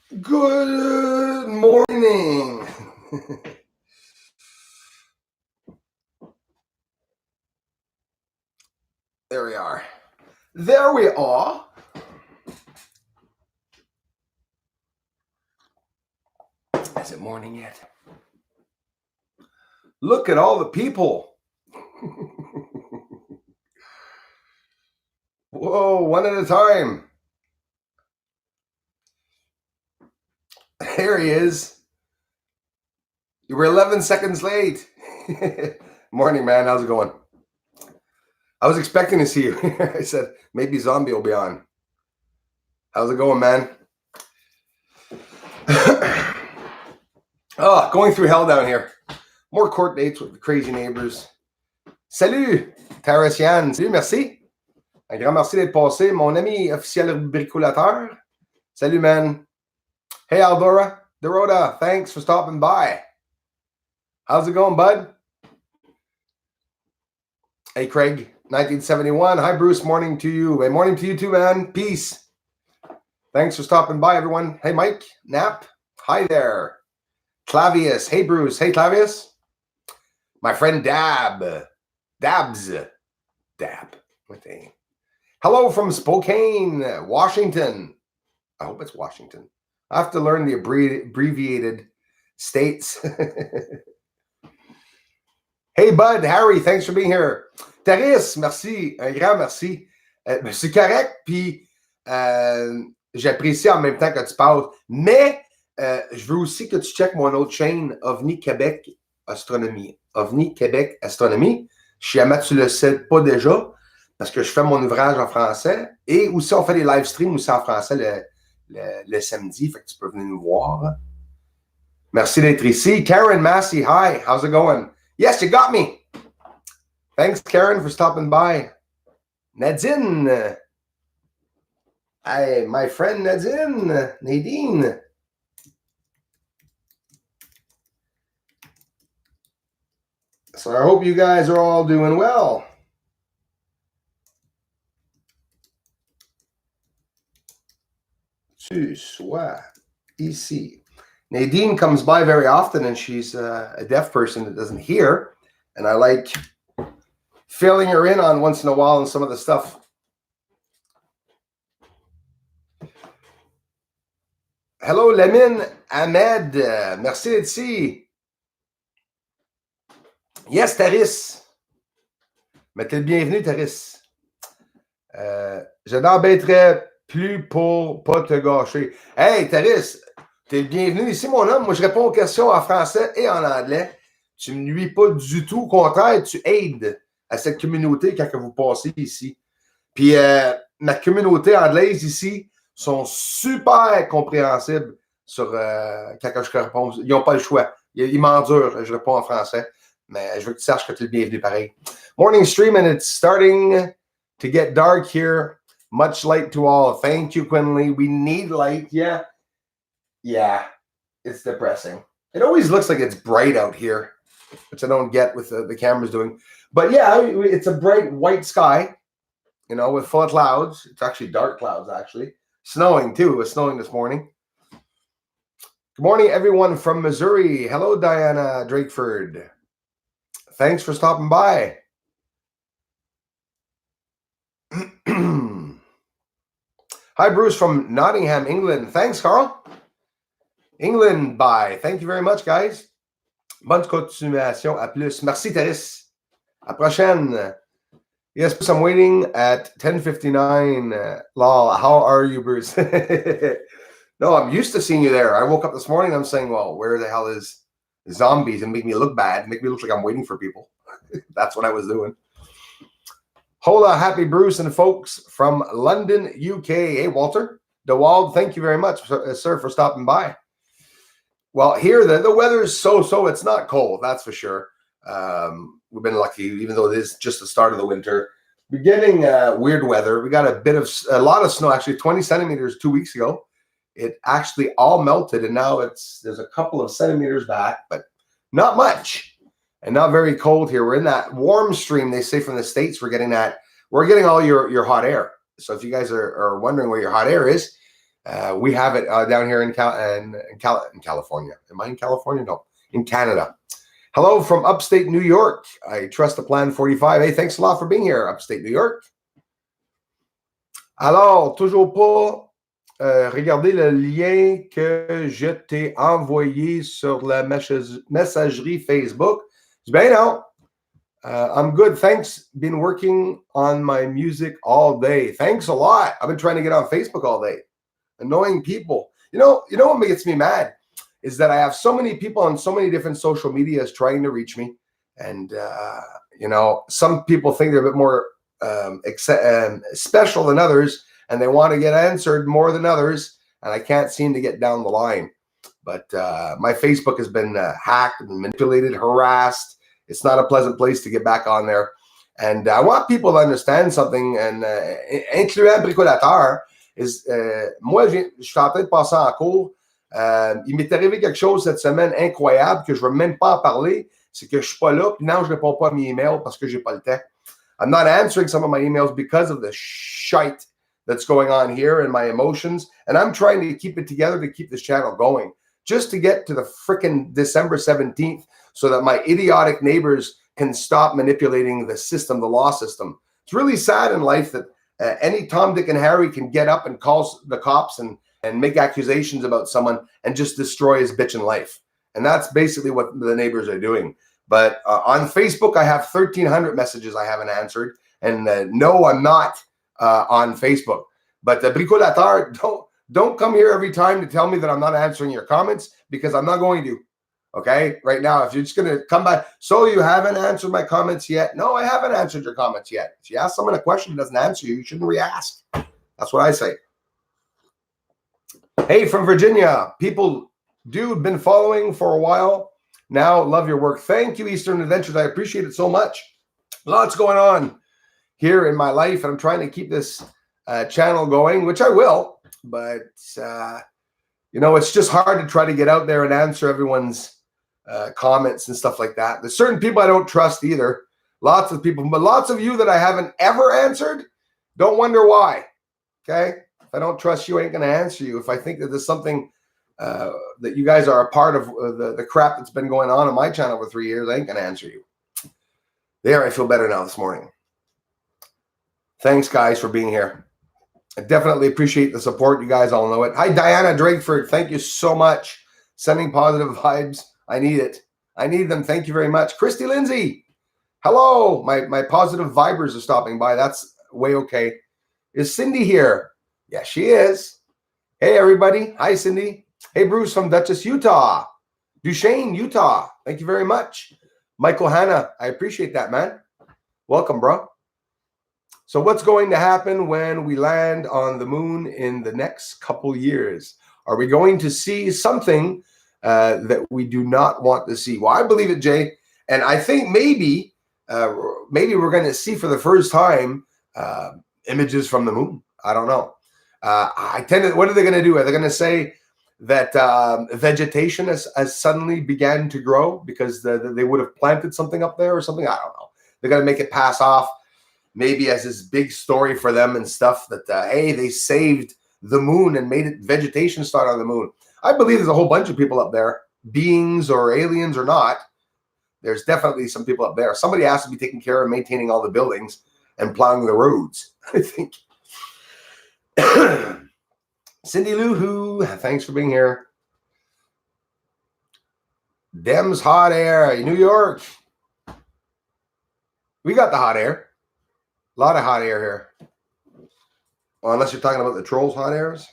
Good morning. There we are. There we are. Is it morning yet? Look at all the people. Whoa, one at a time. There he is. You were 11 seconds late. Morning, man. How's it going? I was expecting to see you. I said, maybe Zombie will be on. How's it going, man? Oh, going through hell down here. More court dates with the crazy neighbors. Salut, Tarasian. Salut, merci. Un grand merci d'être passé. Mon ami officiel bricolateur. Salut, man. Hey, Aldora. Dorota, thanks for stopping by. How's it going, bud? Hey, Craig, 1971. Hi, Bruce. Morning to you. Hey, morning to you too, man. Peace. Thanks for stopping by, everyone. Hey, Mike. Knapp. Hi there. Clavius. Hey, Bruce. Hey, Clavius. My friend Dabs. Dab. What the? Hello from Spokane, Washington. I hope it's Washington. I have to learn the abbreviated states. Hey, Bud, Harry, thanks for being here. Taris, merci. Un grand merci. C'est correct, puis j'apprécie en même temps que tu parles. Mais je veux aussi que tu checkes mon autre chaîne, OVNI Québec Astronomie. OVNI Québec Astronomie. Si jamais tu le sais pas déjà, parce que je fais mon ouvrage en français. Et aussi, on fait des live streams aussi en français le samedi. Fait que tu peux venir nous voir. Merci d'être ici. Karen Massey, hi. How's it going? Yes, you got me. Thanks, Karen, for stopping by. Nadine. Hi, my friend Nadine. So I hope you guys are all doing well. Tu sois ici. Nadine comes by very often, and she's a deaf person that doesn't hear. And I like filling her in on once in a while on some of the stuff. Hello, Lamine Ahmed. Merci d'être ici. Yes, Taris. Mais t'es le bienvenu, Taris. Je n'embêterai plus pour pas te gâcher. Hey, Taris, t'es le bienvenu ici, mon homme. Moi, je réponds aux questions en français et en anglais. Tu ne me nuis pas du tout. Au contraire, tu aides à cette communauté quand vous passez ici. Puis, ma communauté anglaise ici sont super compréhensibles sur quand je réponds. Ils n'ont pas le choix. Ils m'endurent. Je réponds en français. Mais je veux que tu saches que tu es le bienvenu pareil. Morning stream, and it's starting to get dark here. Much light to all. Thank you, Quinley. We need light. Yeah. It's depressing. It always looks like it's bright out here, which I don't get with the cameras doing. But yeah, it's a bright white sky, with full of clouds. It's actually dark clouds, actually. Snowing, too. It was snowing this morning. Good morning, everyone from Missouri. Hello, Diana Drakeford. Thanks for stopping by. Hi, Bruce from Nottingham, England. Thanks, Carl. England, bye. Thank you very much, guys. Bonne continuation. À plus. Merci, Taris. À prochaine. Yes, Bruce, I'm waiting at 10:59. Lol, how are you, Bruce? No, I'm used to seeing you there. I woke up this morning, I'm saying, well, where the hell is zombies, and make me look bad, make me look like I'm waiting for people. That's what I was doing. Hola, happy Bruce and folks from London, UK. Hey, Walter DeWald, thank you very much, sir, for stopping by. Well, here the weather is so. It's not cold, that's for sure. We've been lucky, even though it is just the start of the winter. We're getting weird weather. We got a lot of snow, actually 20 centimeters 2 weeks ago. It actually all melted, and now there's a couple of centimeters back, but not much, and not very cold here. We're in that warm stream, they say, from the States. We're getting all your hot air. So if you guys are wondering where your hot air is, We have it down here in California. Am I in California? No, in Canada. Hello from upstate New York. I trust the Plan 45. Hey, thanks a lot for being here, upstate New York. Alors, toujours pas regardez le lien que je t'ai envoyé sur la messagerie Facebook. Ben non. I'm good. Thanks. Been working on my music all day. Thanks a lot. I've been trying to get on Facebook all day. Annoying people. You know what gets me mad is that I have so many people on so many different social medias trying to reach me. And, some people think they're a bit more special than others, and they want to get answered more than others. And I can't seem to get down the line. But my Facebook has been hacked and manipulated, harassed. It's not a pleasant place to get back on there. And I want people to understand something, and incluant bricolateur, moi, je suis en train de passer en cours. Il m'est arrivé quelque chose cette semaine incroyable que je ne veux même pas en parler. C'est que je ne suis pas là, puis non, je ne réponds pas à mes emails parce que je n'ai pas le temps. I'm not answering some of my emails because of the shite that's going on here and my emotions. And I'm trying to keep it together to keep this channel going. Just to get to the frickin' December 17th so that my idiotic neighbors can stop manipulating the system, the law system. It's really sad in life that any Tom, Dick, and Harry can get up and call the cops and make accusations about someone and just destroy his bitchin' life. And that's basically what the neighbors are doing. But on Facebook, I have 1,300 messages I haven't answered. And no, I'm not on Facebook. But the bricolateur, don't come here every time to tell me that I'm not answering your comments, because I'm not going to. Okay? Right now, if you're just going to come back, so you haven't answered my comments yet? No, I haven't answered your comments yet. If you ask someone a question that doesn't answer you, you shouldn't re-ask. That's what I say. Hey, from Virginia. People, dude, been following for a while. Now, love your work. Thank you, Eastern Adventures. I appreciate it so much. Lots going on here in my life, and I'm trying to keep this channel going, which I will. But, it's just hard to try to get out there and answer everyone's comments and stuff like that. There's certain people I don't trust either. Lots of people, but lots of you that I haven't ever answered. Don't wonder why. Okay? If I don't trust you, I ain't going to answer you. If I think that there's something that you guys are a part of the crap that's been going on my channel for 3 years, I ain't going to answer you. There, I feel better now this morning. Thanks, guys, for being here. I definitely appreciate the support. You guys all know it. Hi, Diana Drakeford. Thank you so much. Sending positive vibes. I need it. I need them. Thank you very much. Christy Lindsay. Hello. My positive vibers are stopping by. That's way okay. Is Cindy here? Yeah, she is. Hey, everybody. Hi, Cindy. Hey, Bruce from Dutchess, Utah. Duchesne, Utah. Thank you very much. Michael Hanna. I appreciate that, man. Welcome, bro. So what's going to happen when we land on the moon in the next couple years? Are we going to see something that we do not want to see? Well, I believe it, Jay. And I think maybe we're going to see for the first time images from the moon. I don't know. What are they going to do? Are they going to say that vegetation has suddenly began to grow because they would have planted something up there or something? I don't know. They're going to make it pass off maybe as this big story for them and stuff that, hey, they saved the moon and made it vegetation start on the moon. I believe there's a whole bunch of people up there, beings or aliens or not. There's definitely some people up there. Somebody has to be taking care of maintaining all the buildings and plowing the roads, I think. Cindy Lou Who, thanks for being here. Dem's hot air, New York. We got the hot air. A lot of hot air here. Well, unless you're talking about the trolls' hot airs.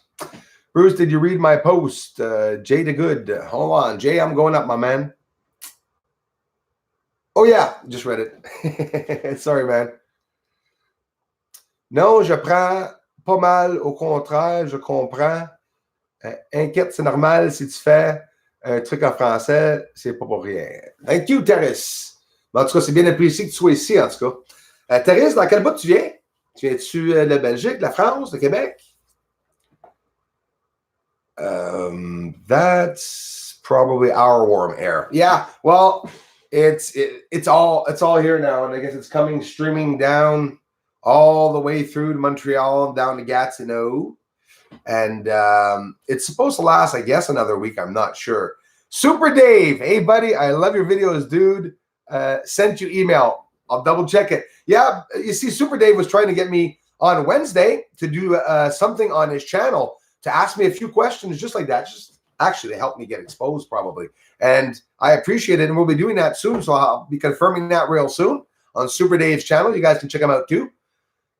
Bruce, did you read my post? Jay the Good. Hold on. Jay, I'm going up, my man. Oh, yeah. Just read it. Sorry, man. Non, je prends pas mal. Au contraire, je comprends. Inquiète, c'est normal. Si tu fais un truc en français, c'est pas pour rien. Thank you, Thérèse. En tout cas, c'est bien apprécié que tu sois ici, en tout cas. Thérèse, dans quel bout tu viens? Tu viens-tu de Belgique, de la France, de Québec? That's probably our warm air. Yeah, well, it's all here now, and I guess it's streaming down all the way through to Montreal, down to Gatineau. And it's supposed to last, I guess, another week. I'm not sure. Super Dave, hey buddy, I love your videos, dude. Sent you email. I'll double check it. Yeah, you see, Super Dave was trying to get me on Wednesday to do something on his channel to ask me a few questions just like that, just actually to help me get exposed probably. And I appreciate it, and we'll be doing that soon. So I'll be confirming that real soon on Super Dave's channel. You guys can check him out too.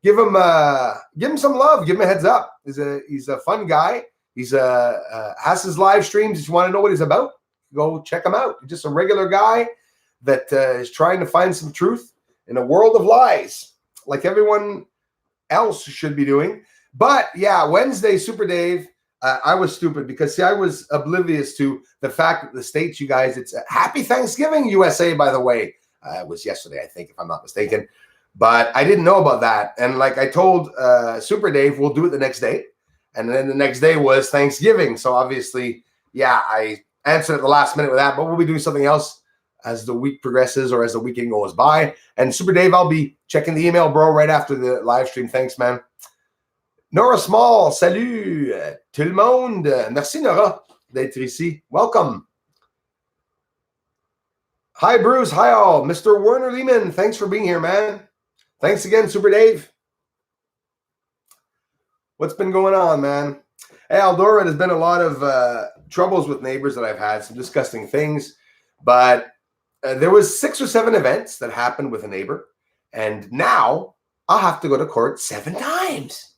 Give him some love. Give him a heads up. He's a fun guy. He's has his live streams. If you want to know what he's about, go check him out. He's just a regular guy that is trying to find some truth in a world of lies, like everyone else should be doing. But yeah, Wednesday, Super Dave, I was stupid because, see, I was oblivious to the fact that the States, you guys, it's Happy Thanksgiving, USA, by the way. It was yesterday, I think, if I'm not mistaken. But I didn't know about that. And like I told Super Dave, we'll do it the next day. And then the next day was Thanksgiving. So obviously, yeah, I answered at the last minute with that. But we'll be doing something else as the week progresses or as the weekend goes by. And Super Dave, I'll be checking the email, bro, right after the live stream. Thanks, man. Nora Small, salut tout le monde. Merci, Nora, d'être ici. Welcome. Hi, Bruce. Hi, all. Mr. Werner Lehman, thanks for being here, man. Thanks again, Super Dave. What's been going on, man? Hey, Eldora, there's been a lot of troubles with neighbors that I've had, some disgusting things. But there was 6 or 7 events that happened with a neighbor. And now I'll have to go to court 7 times.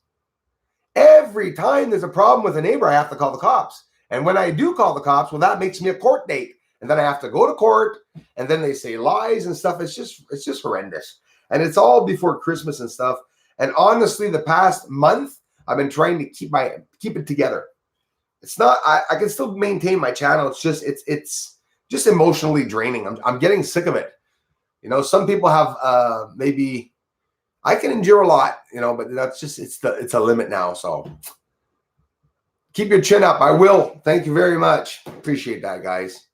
Every time there's a problem with a neighbor, I have to call the cops. And when I do call the cops, well, that makes me a court date. And then I have to go to court. And then they say lies and stuff. It's just horrendous. And it's all before Christmas and stuff. And honestly, the past month, I've been trying to keep it together. It's not, I can still maintain my channel. It's just emotionally draining. I'm getting sick of it. You know, some people have maybe, I can endure a lot, you know, but that's just, it's a limit now. So keep your chin up. I will. Thank you very much. Appreciate that, guys.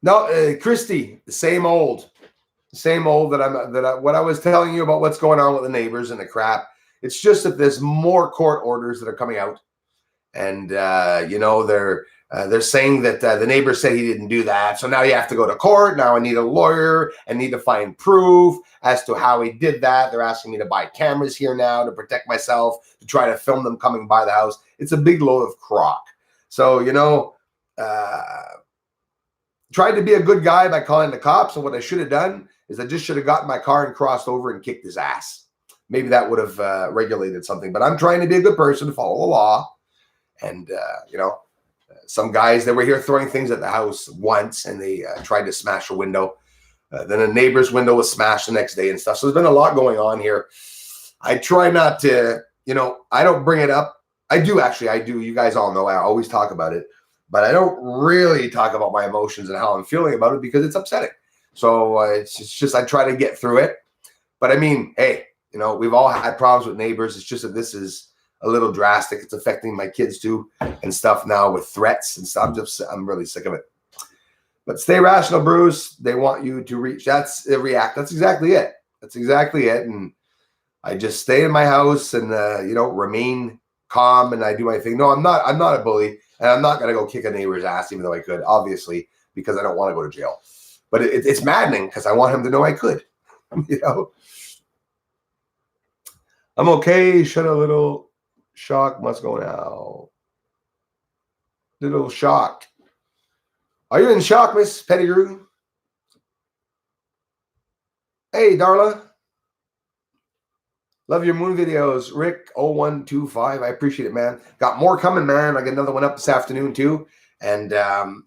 No, Christy, the same old what I was telling you about what's going on with the neighbors and the crap. It's just that there's more court orders that are coming out, and you know, they're saying that the neighbor said he didn't do that, so now you have to go to court. Now I need a lawyer and need to find proof as to how he did that. They're asking me to buy cameras here now to protect myself, to try to film them coming by the house. It's a big load of crock. So, you know, tried to be a good guy by calling the cops, and what I should have done is I just should have gotten my car and crossed over and kicked his ass. Maybe that would have regulated something. But I'm trying to be a good person, to follow the law. And, you know, some guys, they were here throwing things at the house once, and they tried to smash a window. Then a neighbor's window was smashed the next day and stuff. So there's been a lot going on here. I try not to, you know, I don't bring it up. I do. You guys all know I always talk about it. But I don't really talk about my emotions and how I'm feeling about it because it's upsetting. So it's just I try to get through it. But I mean, hey, you know, we've all had problems with neighbors. It's just that this is a little drastic. It's affecting my kids too and stuff now with threats and stuff. I'm really sick of it. But stay rational, Bruce. They want you to reach. That's react. That's exactly it. That's exactly it. And I just stay in my house and you know, remain calm, and I do my thing. No, I'm not a bully, and I'm not gonna go kick a neighbor's ass, even though I could, obviously, because I don't want to go to jail. But it's maddening because I want him to know I could. You know, I'm okay. Shut a little shock. Must go now. Little shocked. Are you in shock, Miss Pettigrew? Hey, Darla. Love your moon videos, Rick0125. I appreciate it, man. Got more coming, man. I got another one up this afternoon too. And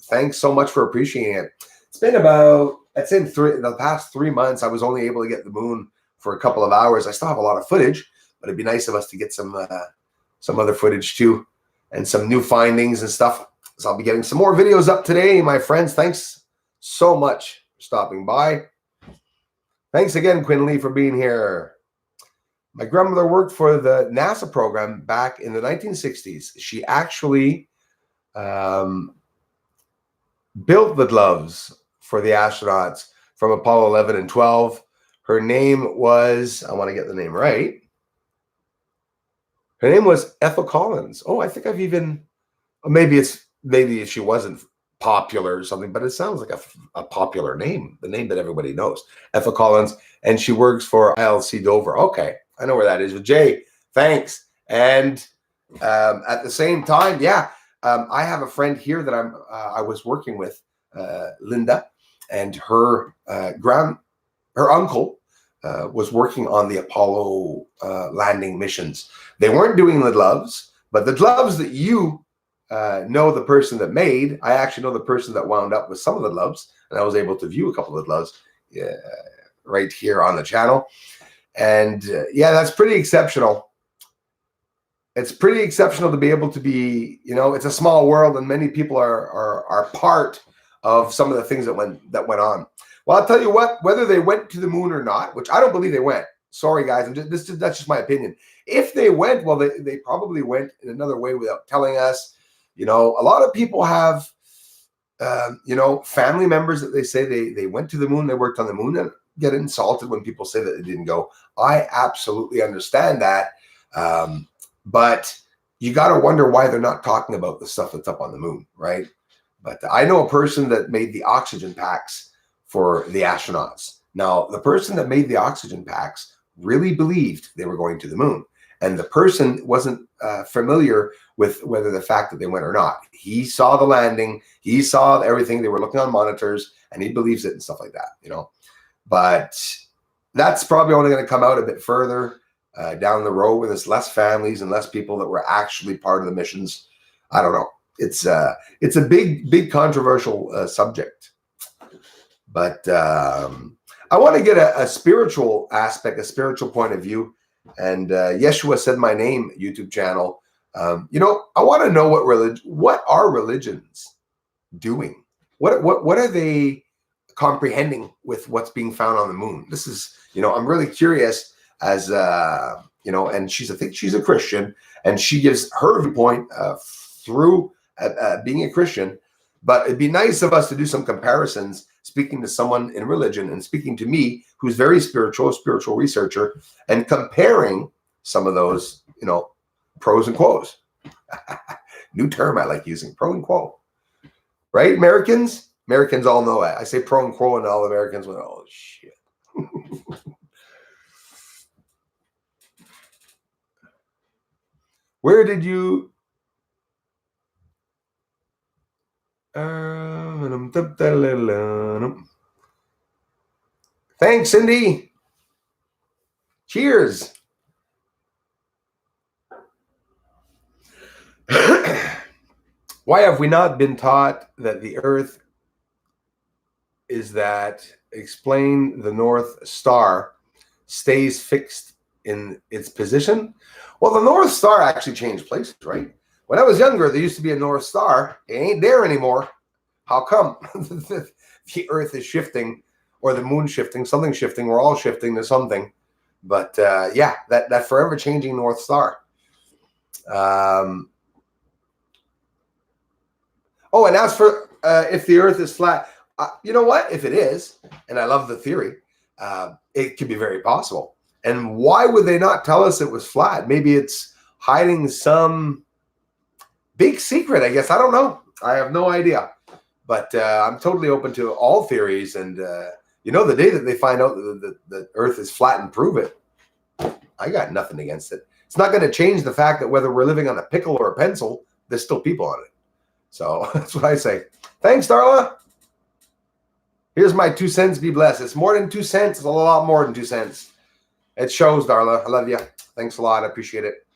thanks so much for appreciating it. It's been about, I'd say the past 3 months, I was only able to get the moon for a couple of hours. I still have a lot of footage, but it'd be nice of us to get some other footage too, and some new findings and stuff. So I'll be getting some more videos up today, my friends. Thanks so much for stopping by. Thanks again, Quinn Lee, for being here. My grandmother worked for the NASA program back in the 1960s. She actually built the gloves for the astronauts from Apollo 11 and 12. Her name was, I want to get the name right, Her name was Ethel Collins. Oh, I think I've even, maybe she wasn't popular or something, but it sounds like a popular name, the name that everybody knows. Ethel Collins, and she works for ILC Dover. Okay, I know where that is. With Jay, thanks. And at the same time, yeah, I have a friend here that I was working with, Linda, and her uncle was working on the Apollo landing missions. They weren't doing the gloves, but the gloves that you know the person that made, I actually know the person that wound up with some of the gloves, and I was able to view a couple of the gloves right here on the channel. And yeah, that's pretty exceptional. It's pretty exceptional to be able to be, it's a small world, and many people are part of some of the things that went on. Well, I'll tell you what, whether they went to the moon or not, which I don't believe they went. Sorry, guys, that's just my opinion. If they went, well, they probably went in another way without telling us. A lot of people have, family members that they say they went to the moon, they worked on the moon, and get insulted when people say that they didn't go. I absolutely understand that. But you got to wonder why they're not talking about the stuff that's up on the moon, right? But I know a person that made the oxygen packs for the astronauts. Now, the person that made the oxygen packs really believed they were going to the moon. And the person wasn't familiar with whether the fact that they went or not. He saw the landing. He saw everything. They were looking on monitors, and he believes it and stuff like that, But that's probably only going to come out a bit further down the road when there's less families and less people that were actually part of the missions. I don't know. It's a big controversial subject. But I want to get a spiritual aspect, a spiritual point of view. And Yeshua Said My Name YouTube channel. I want to know what are religions doing? What are they comprehending with what's being found on the moon? This is, I'm really curious as, and I think she's a Christian, and she gives her viewpoint through being a Christian. But it'd be nice of us to do some comparisons, speaking to someone in religion and speaking to me, who's very spiritual, a spiritual researcher, and comparing some of those, pros and quos. New term I like using, pro and quo. Right, Americans? Americans all know it. I say pro and quo, and all Americans went, oh, shit. Where did you... Thanks, Cindy. Cheers. Why have we not been taught that the Earth is that explain the North Star stays fixed in its position? Well, the North Star actually changed places, right? When I was younger, there used to be a North Star. It ain't there anymore. How come? The Earth is shifting, or the moon shifting, something shifting. We're all shifting to something. But yeah, that forever changing North Star. Oh, and as for if the Earth is flat, you know what? If it is, and I love the theory, it could be very possible. And why would they not tell us it was flat? Maybe it's hiding some big secret, I guess. I don't know. I have no idea. But I'm totally open to all theories. And, the day that they find out that the Earth is flat and prove it, I got nothing against it. It's not going to change the fact that whether we're living on a pickle or a pencil, there's still people on it. So that's what I say. Thanks, Darla. Here's my 2 cents. Be blessed. It's more than 2 cents. It's a lot more than 2 cents. It shows, Darla. I love you. Thanks a lot. I appreciate it.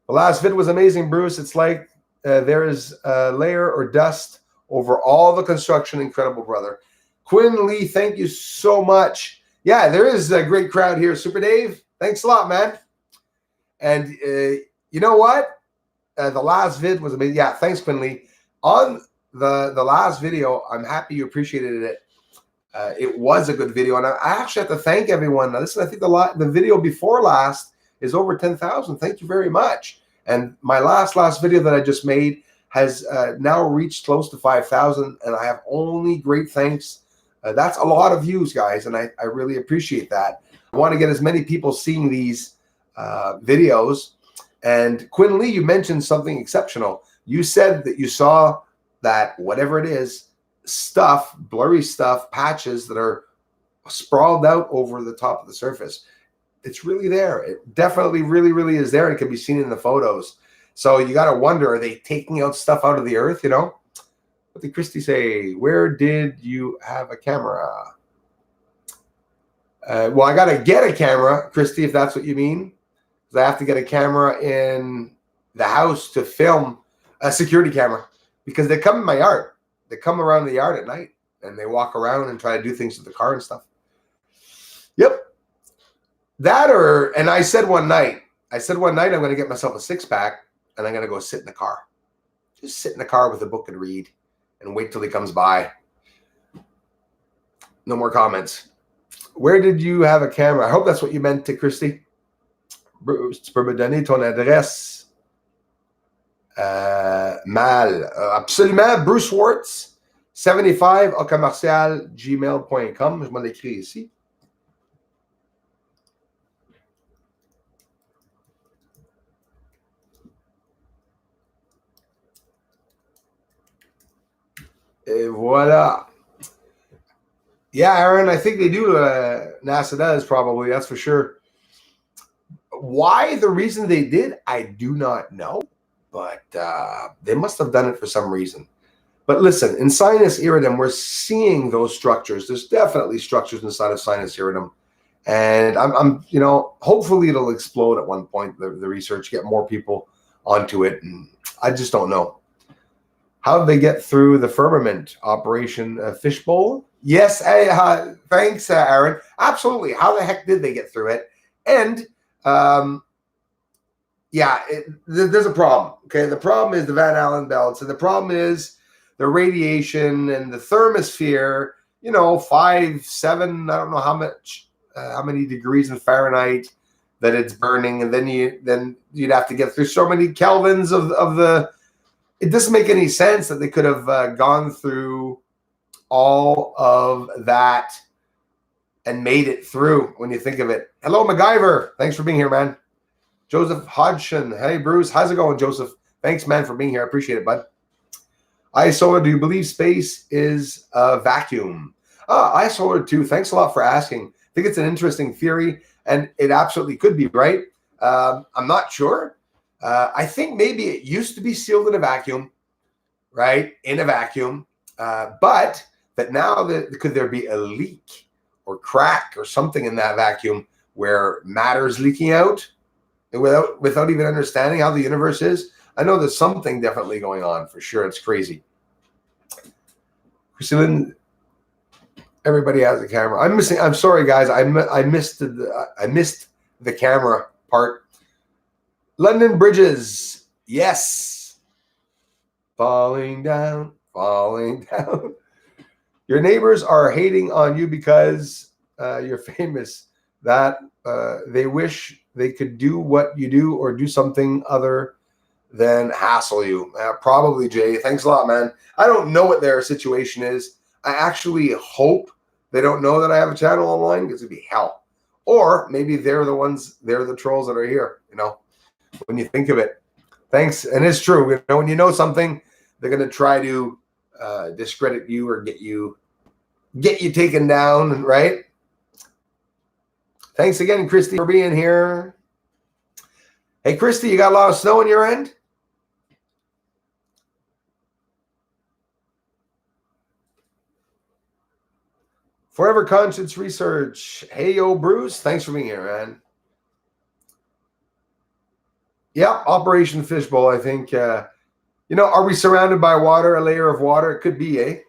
The last vid was amazing, Bruce. It's like there is a layer or dust over all the construction. Incredible, brother. Quinn Lee, thank you so much. Yeah, there is a great crowd here. Super Dave, thanks a lot, man. And you know what? The last vid was amazing. Yeah, thanks, Quinn Lee. On the last video, I'm happy you appreciated it. It was a good video, and I actually have to thank everyone. Now, listen, I think the video before last is over 10,000. Thank you very much. And my last video that I just made has now reached close to 5,000, and I have only great thanks. That's a lot of views, guys, and I really appreciate that. I want to get as many people seeing these videos. And Quinn Lee, you mentioned something exceptional. You said that you saw that whatever it is, stuff, blurry stuff, patches that are sprawled out over the top of the surface. It's really there. It definitely really, really is there. And it can be seen in the photos. So you got to wonder, are they taking out stuff out of the earth, you know? What did Christy say? Where did you have a camera? Well, I got to get a camera, Christy, if that's what you mean. Because I have to get a camera in the house to film a security camera. Because they come in my yard. They come around the yard at night. And they walk around and try to do things with the car and stuff. Yep. And I said one night I'm going to get myself a 6-pack and I'm going to go sit in the car. Just sit in the car with a book and read and wait till he comes by. No more comments. Where did you have a camera? I hope that's what you meant to Christy. Bruce, tu peux me donner ton adresse? Mal. Absolument. Bruce Schwartz, 75 @gmail.com. Je m'en écris ici. Et voilà. Yeah, Aaron, I think they do. NASA does probably, that's for sure. Why the reason they did, I do not know. But they must have done it for some reason. But listen, in sinus iridum, we're seeing those structures. There's definitely structures inside of sinus iridum. And I'm hopefully it'll explode at one point, the research, get more people onto it. And I just don't know. How did they get through the firmament? Operation Fishbowl? Yes, thanks, Aaron. Absolutely. How the heck did they get through it? And there's a problem. Okay, the problem is the Van Allen belts, and the problem is the radiation and the thermosphere. 5, 7, I don't know how many degrees in Fahrenheit that it's burning, and then you'd have to get through so many kelvins of the. It doesn't make any sense that they could have gone through all of that and made it through when you think of it. Hello, MacGyver. Thanks for being here, man. Joseph Hodgson. Hey, Bruce. How's it going, Joseph? Thanks, man, for being here. I appreciate it, bud. Isolar, do you believe space is a vacuum? Isolar, too. Thanks a lot for asking. I think it's an interesting theory, and it absolutely could be, right? I'm not sure. I think maybe it used to be sealed in a vacuum, right? In a vacuum. But that now could there be a leak or crack or something in that vacuum where matter's leaking out without even understanding how the universe is? I know there's something definitely going on for sure. It's crazy. Christine, everybody has a camera. I'm sorry, guys. I missed the camera part. London bridges, yes. Falling down. Your neighbors are hating on you because you're famous. That they wish they could do what you do or do something other than hassle you. Probably, Jay. Thanks a lot, man. I don't know what their situation is. I actually hope they don't know that I have a channel online, because it'd be hell. Or maybe they're the trolls that are here, when you think of it. Thanks. And it's true. When you know something, they're going to try to discredit you or get you taken down, right? Thanks again, Christy, for being here. Hey, Christy, you got a lot of snow on your end? Forever Conscience Research. Hey, yo, Bruce. Thanks for being here, man. Yeah, Operation Fishbowl, I think. Are we surrounded by water, a layer of water? It could be, eh?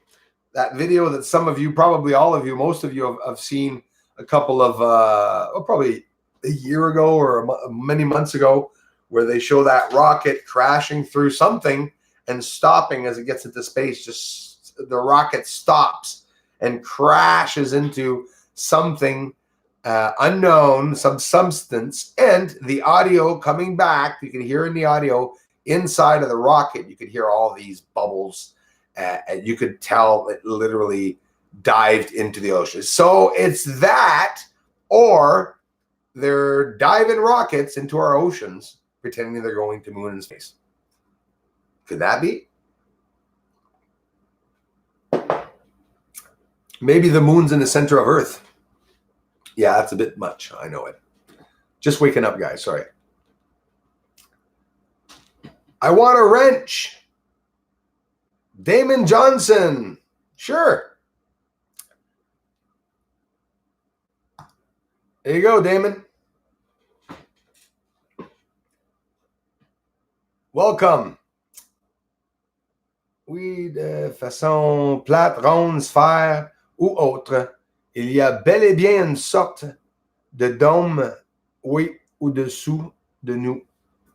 That video that some of you, probably all of you, most of you have seen a couple of, probably a year ago or many months ago, where they show that rocket crashing through something and stopping as it gets into space. Just the rocket stops and crashes into something unknown, some substance, and the audio coming back, you can hear in the audio inside of the rocket, you could hear all these bubbles. And you could tell it literally dived into the ocean. So it's that, or they're diving rockets into our oceans pretending they're going to moon and space. Could that be? Maybe the moon's in the center of Earth. Yeah, that's a bit much. I know it. Just waking up, guys. Sorry. I want a wrench. Damon Johnson. Sure. There you go, Damon. Welcome. Oui, de façon plate, ronde, sphère ou autre, il y a bel et bien une sorte de dôme, oui, au-dessous de nous.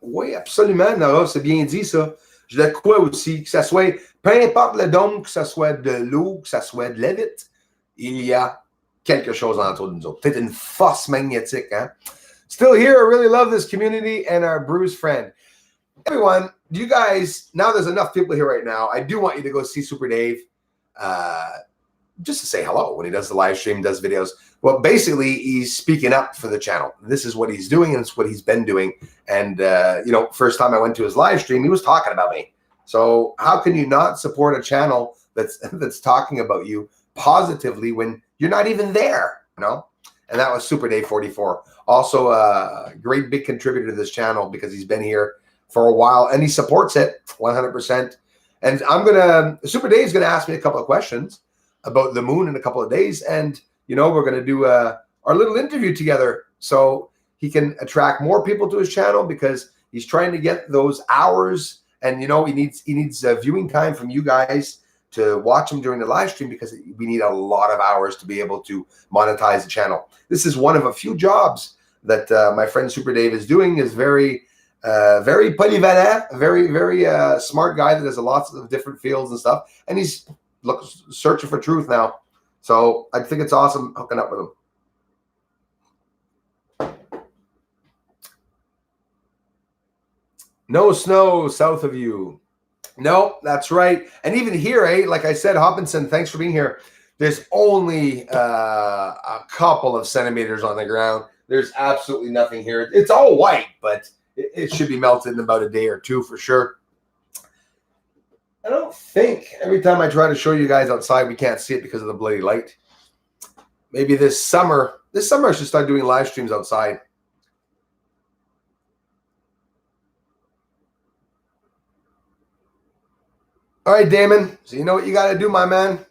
Oui, absolument, Nora, c'est bien dit ça. Je le crois aussi, que ça soit, peu importe le dôme, que ça soit de l'eau, que ça soit de l'évite, il y a quelque chose autour de nous autres. Peut-être une force magnétique, hein? Still here, I really love this community and our Bruce friend. Everyone, you guys, now there's enough people here right now. I do want you to go see Super Dave just to say hello when he does the live stream, does videos. Well, basically, he's speaking up for the channel. This is what he's doing, and it's what he's been doing. And, first time I went to his live stream, he was talking about me. So how can you not support a channel that's talking about you positively when you're not even there, And that was Super Dave 44. Also a great big contributor to this channel because he's been here for a while, and he supports it 100%. And Super Dave's going to ask me a couple of questions about the moon in a couple of days. And, we're going to do our little interview together so he can attract more people to his channel because he's trying to get those hours. And, he needs viewing time from you guys to watch him during the live stream because we need a lot of hours to be able to monetize the channel. This is one of a few jobs that my friend Super Dave is doing. Is very polyvalent, very, very smart guy that does lots of different fields and stuff. And he's searching for truth now. So I think it's awesome hooking up with him. No snow south of you. No, that's right. And even here, like I said, Hopkinson, thanks for being here. There's only a couple of centimeters on the ground. There's absolutely nothing here. It's all white, but it should be melted in about a day or two for sure. I don't think every time I try to show you guys outside, we can't see it because of the bloody light. Maybe this summer I should start doing live streams outside. All right, Damon. So you know what you got to do, my man.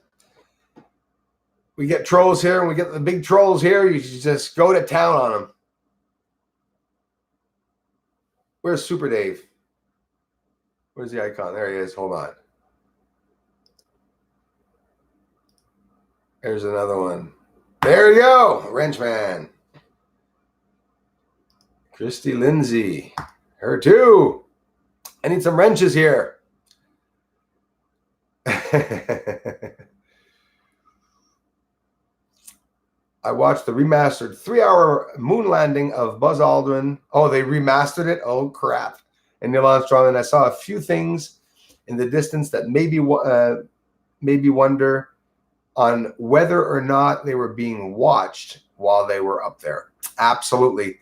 We get trolls here and we get the big trolls here. You should just go to town on them. Where's Super Dave? Where's the icon? There he is. Hold on. There's another one. There you go. Wrenchman. Christy Lindsay. Her too. I need some wrenches here. I watched the remastered 3-hour moon landing of Buzz Aldrin. Oh, they remastered it? Oh, crap. And Neil Armstrong. And I saw a few things in the distance that made me wonder on whether or not they were being watched while they were up there. Absolutely.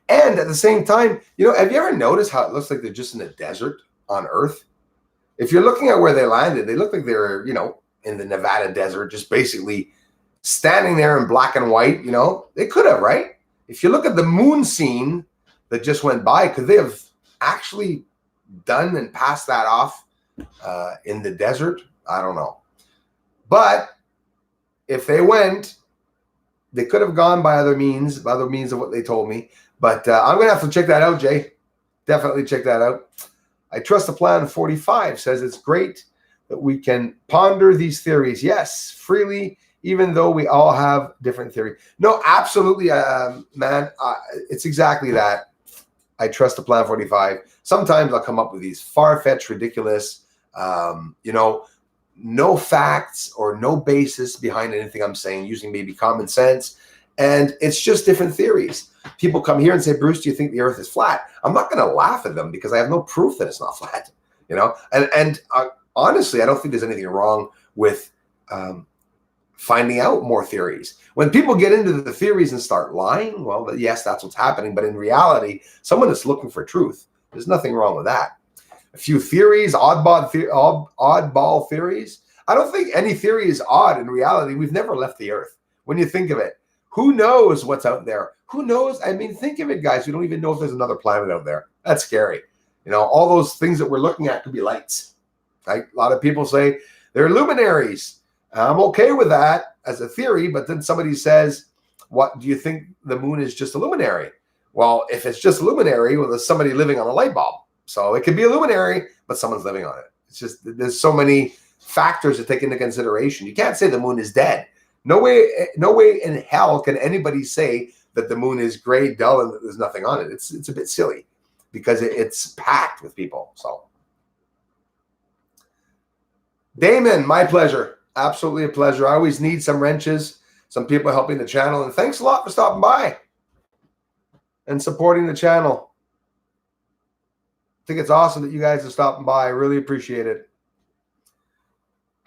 And at the same time, have you ever noticed how it looks like they're just in a desert on Earth? If you're looking at where they landed, they look like they're, in the Nevada desert, just basically standing there in black and white. They could have, right? If you look at the moon scene that just went by, could they have actually done and passed that off in the desert? I don't know. But if they went, they could have gone by other means of what they told me. But I'm going to have to check that out, Jay. Definitely check that out. I trust the plan 45 says it's great that we can ponder these theories. Yes, freely, even though we all have different theories. No, absolutely, man. It's exactly that. I trust the plan 45. Sometimes I'll come up with these far-fetched, ridiculous, no facts or no basis behind anything I'm saying, using maybe common sense. And it's just different theories. People come here and say, Bruce, do you think the earth is flat? I'm not going to laugh at them because I have no proof that it's not flat, And honestly, I don't think there's anything wrong with finding out more theories. When people get into the theories and start lying, well, yes, that's what's happening. But in reality, someone that's looking for truth There's nothing wrong with that. A few theories, oddball theories. I don't think any theory is odd in reality. We've never left the Earth. When you think of it, who knows what's out there? Who knows? I mean, think of it, guys. We don't even know if there's another planet out there. That's scary. You know, all those things that we're looking at could be lights. Right? A lot of people say they're luminaries. I'm okay with that as a theory, but then somebody says, what do you think the moon is just a luminary? Well, if it's just a luminary, well, there's somebody living on a light bulb. So it could be a luminary, but someone's living on it. It's just, there's so many factors to take into consideration. You can't say the moon is dead. No way in hell can anybody say that the moon is gray, dull, and that there's nothing on it. It's a bit silly because it's packed with people. So, Damon, my pleasure. Absolutely a pleasure. I always need some wrenches, some people helping the channel. And thanks a lot for stopping by and supporting the channel. I think it's awesome that you guys are stopping by. I really appreciate it.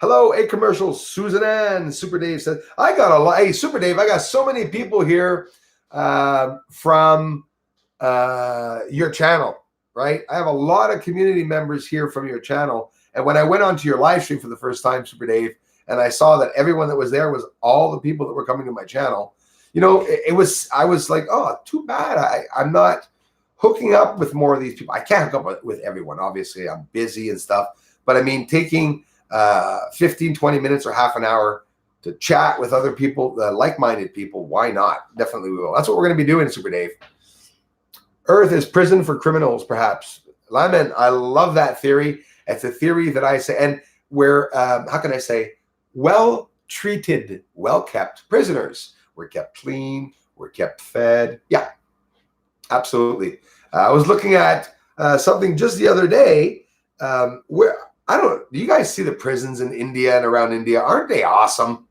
Hello, A Commercials. Susan Ann, Super Dave said, I got a lot. Hey, Super Dave, I got so many people here from your channel, right? I have a lot of community members here from your channel. And when I went onto your live stream for the first time, Super Dave, and I saw that everyone that was there was all the people that were coming to my channel, you know, I was like, oh, too bad. I'm not hooking up with more of these people. I can't hook up with everyone. Obviously, I'm busy and stuff. But I mean, taking 15, 20 minutes or half an hour to chat with other people, like-minded people, why not? Definitely we will. That's what we're going to be doing, Super Dave. Earth is prison for criminals, perhaps. Lyman, I love that theory. It's a theory that I say, and we're, how can I say, well-treated, well-kept prisoners. We're kept clean. We're kept fed. Yeah, absolutely. I was looking at something just the other day where, I don't know, do you guys see the prisons in India and around India? Aren't they awesome?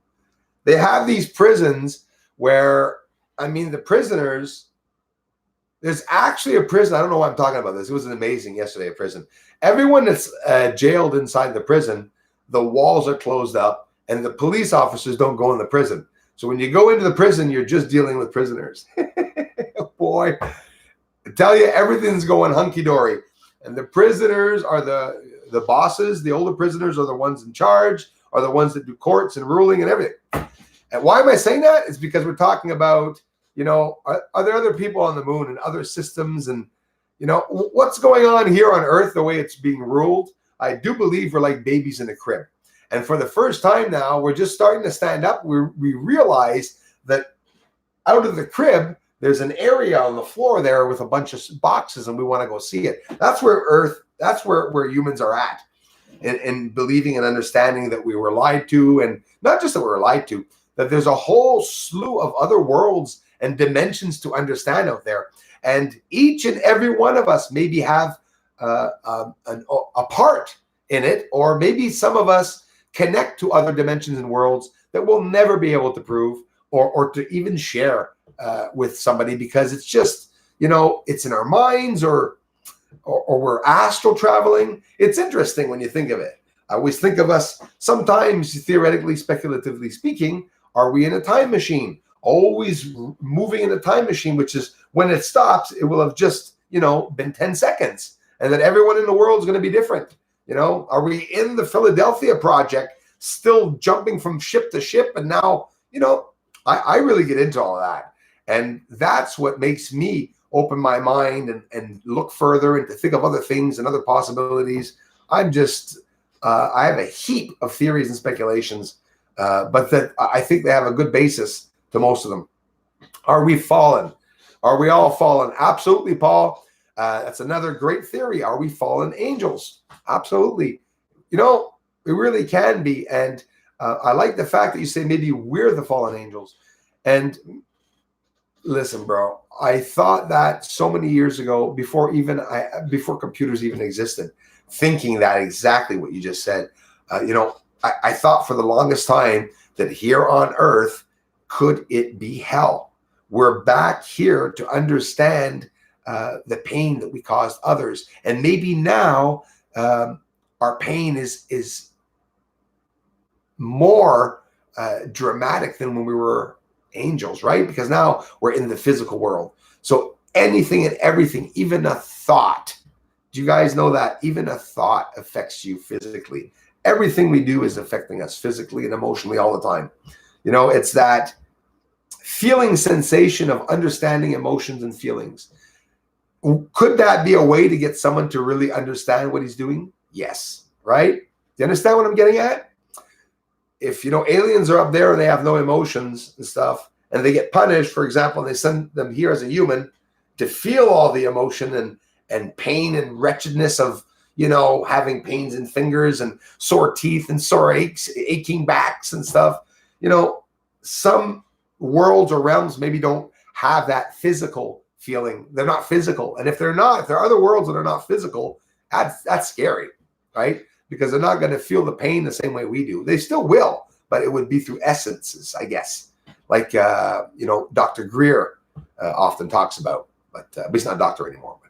They have these prisons where, I mean, the prisoners, there's actually a prison. I don't know why I'm talking about this. It was an amazing yesterday, a prison. Everyone that's jailed inside the prison, the walls are closed up and the police officers don't go in the prison. So when you go into the prison, you're just dealing with prisoners. Boy, I tell you, everything's going hunky-dory. And the prisoners are the bosses. The older prisoners are the ones in charge, are the ones that do courts and ruling and everything. And why am I saying that? It's because we're talking about, you know, are there other people on the moon and other systems? And, you know, what's going on here on Earth, the way it's being ruled? I do believe we're like babies in a crib. And for the first time now, we're just starting to stand up. We realize that out of the crib, there's an area on the floor there with a bunch of boxes, and we want to go see it. That's where Earth, that's where humans are at, in believing and understanding that we were lied to, and not just that we were lied to, that there's a whole slew of other worlds and dimensions to understand out there. And each and every one of us maybe have a part in it, or maybe some of us connect to other dimensions and worlds that we'll never be able to prove or to even share with somebody, because it's just, you know, it's in our minds, or we're astral traveling. It's interesting when you think of it. I always think of us sometimes, theoretically, speculatively speaking, are we in a time machine? Always moving in a time machine, which is when it stops, it will have just, you know, been 10 seconds. And then everyone in the world is going to be different. You know, are we in the Philadelphia Project, still jumping from ship to ship? And now, you know, I really get into all of that. And that's what makes me open my mind and look further and to think of other things and other possibilities. I'm just, I have a heap of theories and speculations, but that I think they have a good basis to most of them. Are we fallen? Are we all fallen? Absolutely, Paul. That's another great theory. Are we fallen angels? Absolutely. You know, we really can be. And I like the fact that you say maybe we're the fallen angels. And listen, bro, I thought that so many years ago, before computers even existed, thinking that exactly what you just said. You know, I thought for the longest time that here on Earth, could it be hell? We're back here to understand the pain that we caused others. And maybe now our pain is more dramatic than when we were angels, right? Because now we're in the physical world. So anything and everything, even a thought, Do you guys know that even a thought affects you physically? Everything we do is affecting us physically and emotionally all the time. You know, it's that feeling sensation of understanding emotions and feelings. Could that be a way to get someone to really understand what he's doing? Yes, right? Do you understand what I'm getting at? If, you know, aliens are up there and they have no emotions and stuff, and they get punished, for example, and they send them here as a human to feel all the emotion and pain and wretchedness of, you know, having pains in fingers and sore teeth and sore aches, aching backs and stuff. You know, some worlds or realms maybe don't have that physical feeling. They're not physical. And if they're not, if there are other worlds that are not physical, that's scary, right? Because they're not going to feel the pain the same way we do. They still will, but it would be through essences, I guess. Like, you know, Dr. Greer often talks about, but he's not a doctor anymore. But.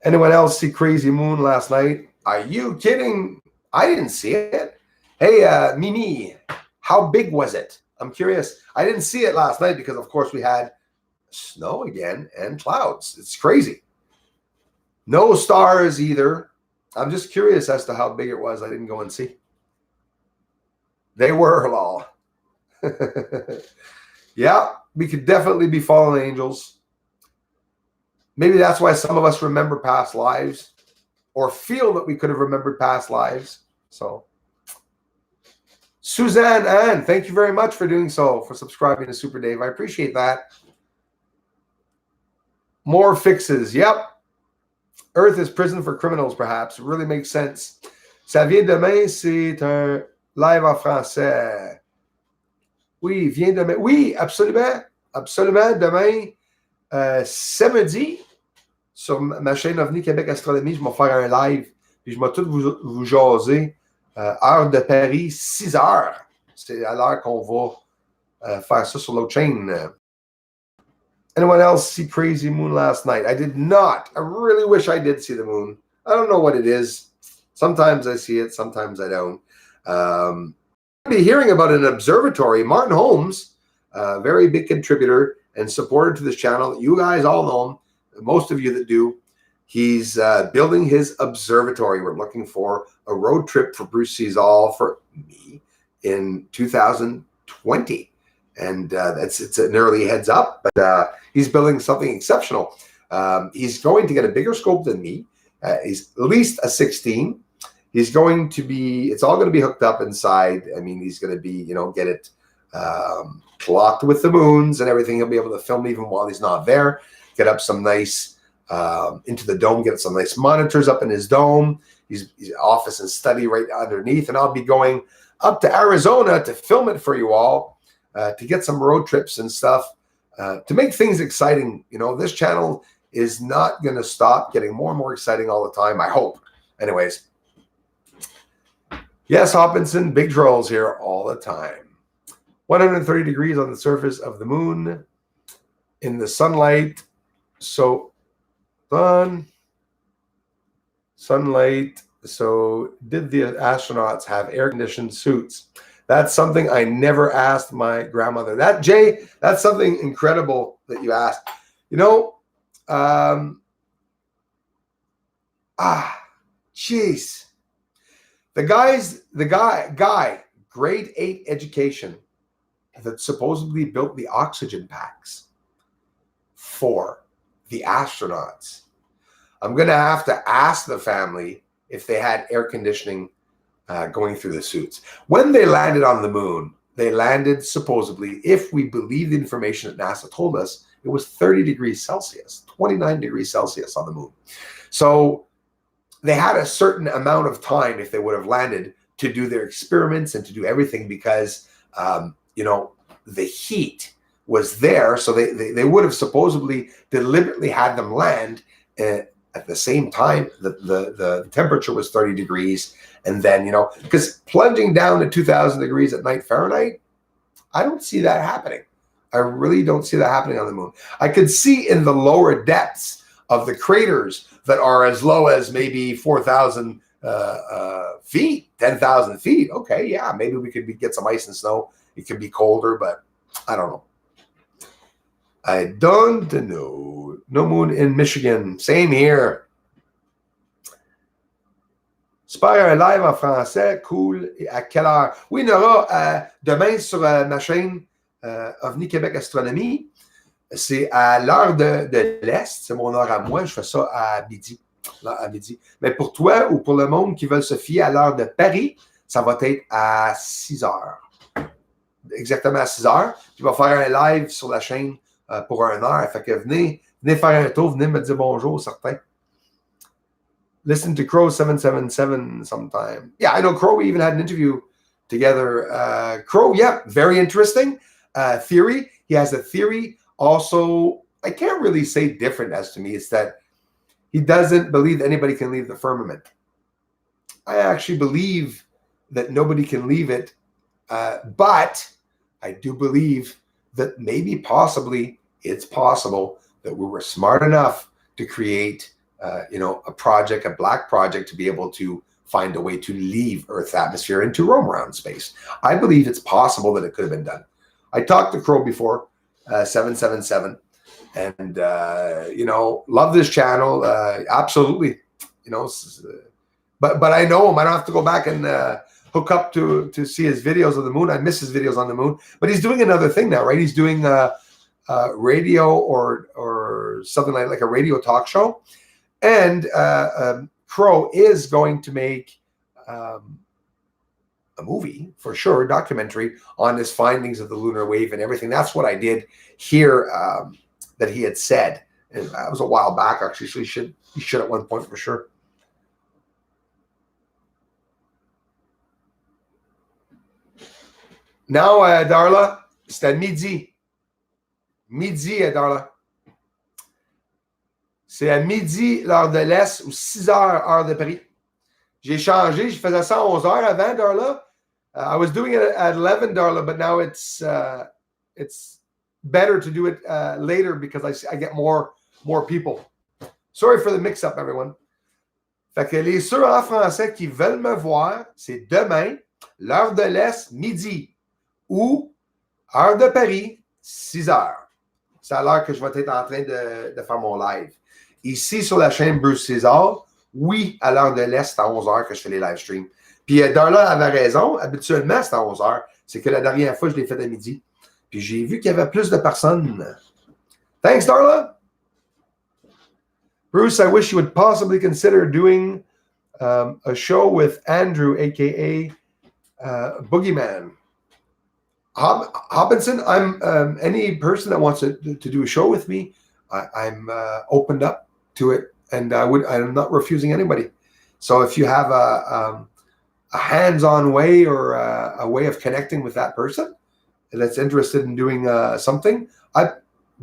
Anyone else see Crazy Moon last night? Are you kidding? I didn't see it. Hey, Mimi, how big was it? I'm curious. I didn't see it last night because, of course, we had snow again and clouds. It's crazy. No stars either. I'm just curious as to how big it was. I didn't go and see. They were, lol. Yeah, we could definitely be fallen angels. Maybe that's why some of us remember past lives or feel that we could have remembered past lives. So, Suzanne Ann, thank you very much for doing so, for subscribing to Super Dave. I appreciate that. More fixes. Yep. Earth is prison for criminals, perhaps. It really makes sense. Ça vient demain, c'est un live en français. Oui, vient demain. Oui, absolument. Absolument. Demain, samedi, sur ma chaîne OVNI Québec Astronomie, je vais faire un live. Puis je vais tout vous jaser. Heure de Paris, 6 heures. C'est à l'heure qu'on va faire ça sur l'autre chaîne. Anyone else see Crazy Moon last night? I did not. I really wish I did see the moon. I don't know what it is. Sometimes I see it, sometimes I don't. I'll be hearing about an observatory. Martin Holmes, a very big contributor and supporter to this channel. You guys all know him, most of you that do. He's building his observatory. We're looking for a road trip for Bruce Seasall for me in 2020. And it's an early heads up, but he's building something exceptional. He's going to get a bigger scope than me. He's at least a 16. He's going to be, it's all going to be hooked up inside. I mean, he's going to be, you know, get it clocked with the moons and everything. He'll be able to film even while he's not there. Get up some nice, into the dome, get some nice monitors up in his dome. He's office and study right underneath. And I'll be going up to Arizona to film it for you all. To get some road trips and stuff, to make things exciting. You know, this channel is not going to stop getting more and more exciting all the time, I hope. Anyways. Yes, Hopkinson, big trolls here all the time. 130 degrees on the surface of the moon in the sunlight. So, sunlight. So, did the astronauts have air-conditioned suits? That's something I never asked my grandmother. That, Jay, that's something incredible that you asked. You know, jeez. The guy, grade 8 education that supposedly built the oxygen packs for the astronauts. I'm going to have to ask the family if they had air conditioning going through the suits. When they landed on the moon, they landed supposedly, if we believe the information that NASA told us, it was 30 degrees Celsius, 29 degrees Celsius on the moon. So they had a certain amount of time, if they would have landed, to do their experiments and to do everything because, you know, the heat was there. So they would have supposedly deliberately had them land at the same time. The temperature was 30 degrees. And then, you know, because plunging down to 2,000 degrees at night Fahrenheit, I don't see that happening. I really don't see that happening on the moon. I could see in the lower depths of the craters that are as low as maybe 4,000 feet, 10,000 feet. Okay, yeah, maybe we could get some ice and snow. It could be colder, but I don't know. I don't know. No moon in Michigan. Same here. Super, un live en français. Cool. Et à quelle heure? Oui, il y en aura demain sur ma chaîne OVNI Québec Astronomie. C'est à l'heure de l'Est. C'est mon heure à moi. Je fais ça à midi. À midi. Mais pour toi ou pour le monde qui veulent se fier à l'heure de Paris, ça va être à 6 heures. Exactement à 6 heures. Puis je vais faire un live sur la chaîne pour 1 heure. Fait que venez faire un tour, venez me dire bonjour, certains. Listen to Crow 777 sometime. Yeah, I know Crow. We even had an interview together. Crow, yeah, very interesting theory. He has a theory. Also, I can't really say different as to me. It's that he doesn't believe anybody can leave the firmament. I actually believe that nobody can leave it, but I do believe that maybe possibly it's possible that we were smart enough to create a project, a black project, to be able to find a way to leave Earth's atmosphere and to roam around space. I believe it's possible that it could have been done. I talked to Crow before, 777, and love this channel. Absolutely, but I know him. I don't have to go back and hook up to see his videos of the moon. I miss his videos on the moon, but he's doing another thing now, right? He's doing radio or something like a radio talk show. And Crow is going to make a movie, for sure, a documentary on his findings of the lunar wave and everything. That's what I did hear that he had said. And that was a while back, actually, so he should at one point for sure. Now, Darla, c'est à midi. Midi, Darla. C'est à midi, l'heure de l'Est, ou 6 heures, heure de Paris. J'ai changé. Je faisais ça à 11 heures avant, Darla. I was doing it at 11, Darla, but now it's better to do it later because I get more people. Sorry for the mix-up, everyone. Fait que les ceux en français qui veulent me voir, c'est demain, l'heure de l'Est, midi, ou heure de Paris, 6 heures. C'est à l'heure que je vais être en train de faire mon live. Ici, sur la chaîne Bruce César, oui, à l'heure de l'Est, c'est à 11 heures que je fais les live streams. Puis Darla avait raison, habituellement, c'est à 11 heures. C'est que la dernière fois, je l'ai fait à midi. Puis j'ai vu qu'il y avait plus de personnes. Thanks, Darla. Bruce, I wish you would possibly consider doing a show with Andrew, a.k.a. Boogeyman. Hobinson, I'm any person that wants to do a show with me, I'm opened up to it, and I'm not refusing anybody. So if you have a hands-on way or a way of connecting with that person that's interested in doing something, I'd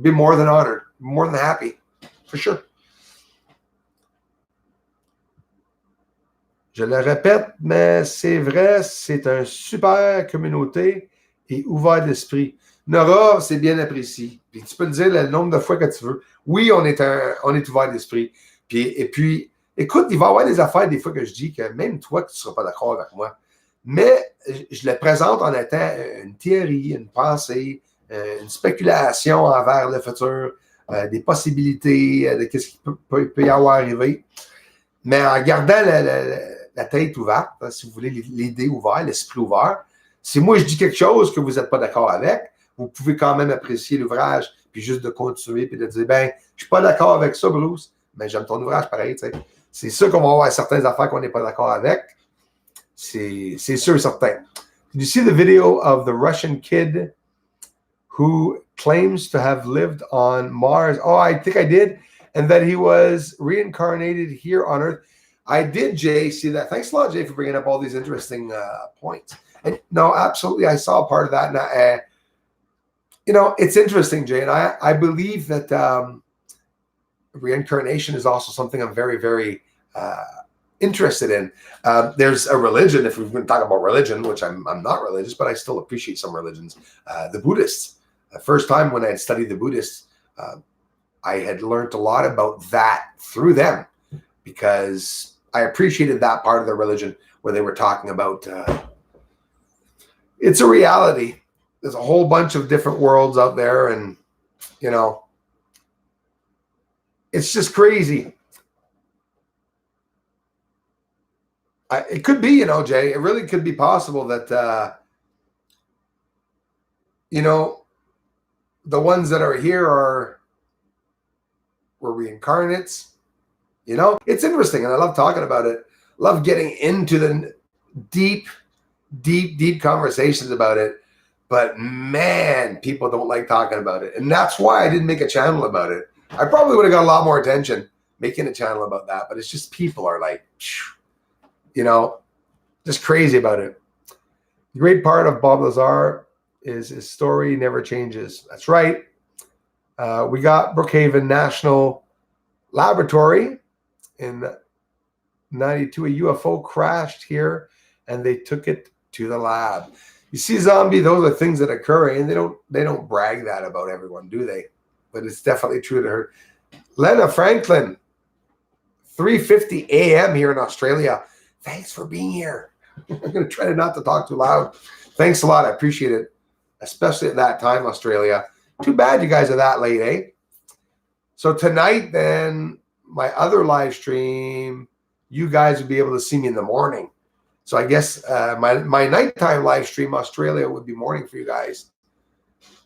be more than honored, more than happy, for sure. Je le répète, mais c'est vrai, c'est une super communauté et ouvert d'esprit. Nora, c'est bien apprécié. Puis tu peux le dire le nombre de fois que tu veux. Oui, on est ouvert d'esprit. Et puis, écoute, il va y avoir des affaires des fois que je dis que même toi, que tu ne seras pas d'accord avec moi. Mais je le présente en étant une théorie, une pensée, une spéculation envers le futur, des possibilités de ce qui peut y avoir arrivé. Mais en gardant la tête ouverte, si vous voulez, l'idée ouverte, l'esprit ouvert, si moi je dis quelque chose que vous n'êtes pas d'accord avec, vous pouvez quand même apprécier l'ouvrage, puis juste de continuer, puis de dire, ben, je ne suis pas d'accord avec ça, Bruce, mais j'aime ton ouvrage pareil, tu sais. C'est sûr qu'on va avoir certaines affaires qu'on n'est pas d'accord avec. C'est sûr et certain. Did you see the video of the Russian kid who claims to have lived on Mars? Oh, I think I did. And that he was reincarnated here on Earth. I did, Jay, see that. Thanks a lot, Jay, for bringing up all these interesting points. And no, absolutely, I saw a part of that. And it's interesting, Jay, and I believe that reincarnation is also something I'm very, very interested in. There's a religion, if we're going to talk about religion, which I'm not religious, but I still appreciate some religions. The Buddhists. The first time when I had studied the Buddhists, I had learned a lot about that through them because I appreciated that part of their religion where they were talking about it's a reality. There's a whole bunch of different worlds out there, and It's just crazy. It could be, Jay, it really could be possible that, the ones that are here were reincarnates. It's interesting, and I love talking about it. Love getting into the deep conversations about it. But man, people don't like talking about it. And that's why I didn't make a channel about it. I probably would have got a lot more attention making a channel about that. But it's just people are like, just crazy about it. The great part of Bob Lazar is his story never changes. That's right. We got Brookhaven National Laboratory in 92. A UFO crashed here and they took it to the lab. You see, zombie, those are things that occur, and they don't brag that about everyone, do they? But it's definitely true to her. Lena Franklin, 3:50 a.m. here in Australia. Thanks for being here. I'm going to try not to talk too loud. Thanks a lot. I appreciate it, especially at that time, Australia. Too bad you guys are that late, eh? So tonight, then, my other live stream, you guys would be able to see me in the morning. So I guess my nighttime live stream, Australia, would be morning for you guys.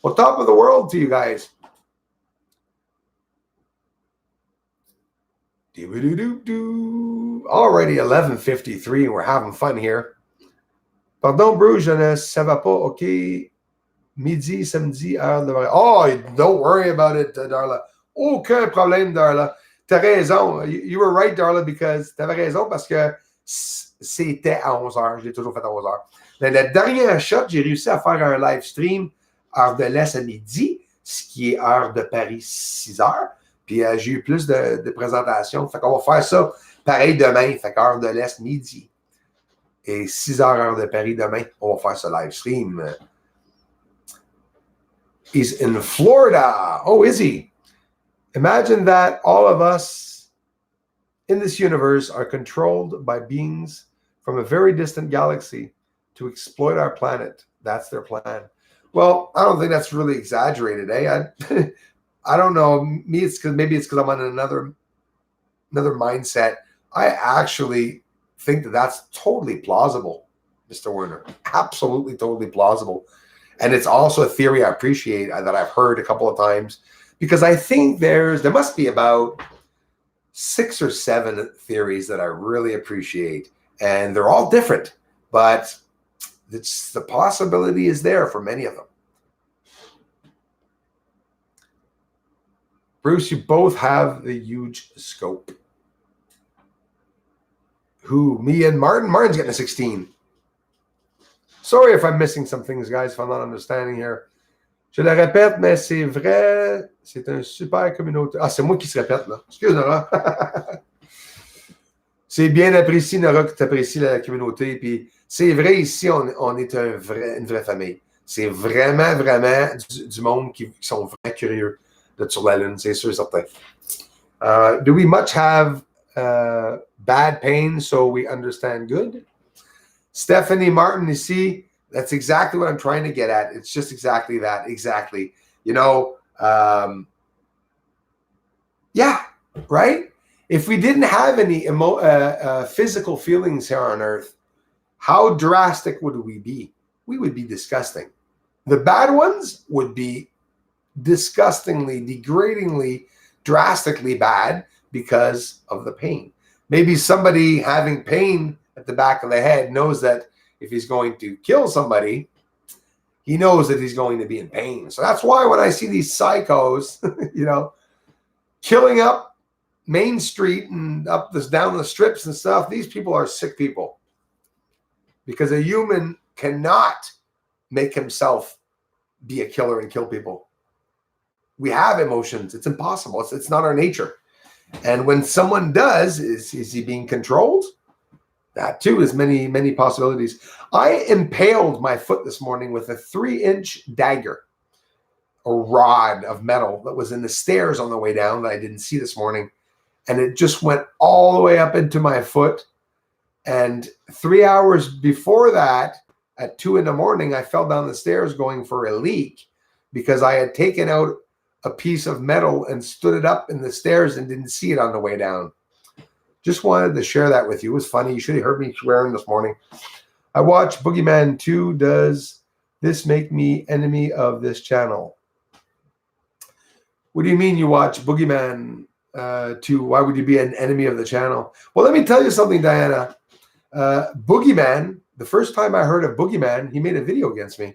Well, top of the world to you guys. Already 11:53, and we're having fun here. Pardon, Bruce, je ne savais pas. OK. Midi, samedi, heure de... Oh, don't worry about it, Darla. Aucun problème, Darla. T'as raison. You were right, Darla, because t'avais raison parce que c'était à 11h. Je l'ai toujours fait à 11h. Mais la dernière shot, j'ai réussi à faire un live stream heure de l'Est à midi, ce qui est heure de Paris 6h. Puis j'ai eu plus de présentations. Fait qu'on va faire ça pareil demain. Fait qu'heure de l'Est midi. Et 6h heure de Paris demain, on va faire ce live stream. He's in Florida. Oh, is he? Imagine that all of us in this universe are controlled by beings from a very distant galaxy to exploit our planet. That's their plan. Well, I don't think that's really exaggerated, eh? I don't know. Maybe it's because I'm on another mindset. I actually think that that's totally plausible, Mr. Werner. Absolutely, totally plausible. And it's also a theory I appreciate that I've heard a couple of times, because I think there must be about 6 or 7 theories that I really appreciate, and they're all different, but the possibility is there for many of them. Bruce, you both have the huge scope. Who? Me and Martin? Martin's getting a 16. Sorry if I'm missing some things, guys, if I'm not understanding here. Je le répète, mais c'est vrai, c'est une super communauté. Ah, c'est moi qui se répète, là. Excuse, Nora. C'est bien apprécié, Nora, que tu apprécies la communauté. Puis c'est vrai, ici, on est une vraie famille. C'est vraiment du monde qui sont vraiment curieux d'être sur la Lune, c'est sûr, certain. Do we much have bad pain so we understand good? Stephanie Martin, you see, that's exactly what I'm trying to get at. It's just exactly that. Exactly. Yeah, right? If we didn't have any physical feelings here on Earth, how drastic would we be? We would be disgusting. The bad ones would be disgustingly, degradingly, drastically bad because of the pain. Maybe somebody having pain at the back of the head knows that if he's going to kill somebody, he knows that he's going to be in pain. So that's why when I see these psychos, killing up Main Street and down the strips and stuff, these people are sick people. Because a human cannot make himself be a killer and kill people. We have emotions. It's impossible. It's not our nature. And when someone does, is he being controlled? That too is many possibilities. I impaled my foot this morning with a 3-inch dagger, a rod of metal that was in the stairs on the way down that I didn't see this morning. And it just went all the way up into my foot. And 3 hours before that, at 2 a.m, I fell down the stairs going for a leak because I had taken out a piece of metal and stood it up in the stairs and didn't see it on the way down. Just wanted to share that with you. It was funny. You should have heard me swearing this morning. I watched Boogeyman 2. Does this make me enemy of this channel? What do you mean you watch Boogeyman 2? Why would you be an enemy of the channel? Well, let me tell you something, Diana. Boogeyman, the first time I heard of Boogeyman, he made a video against me.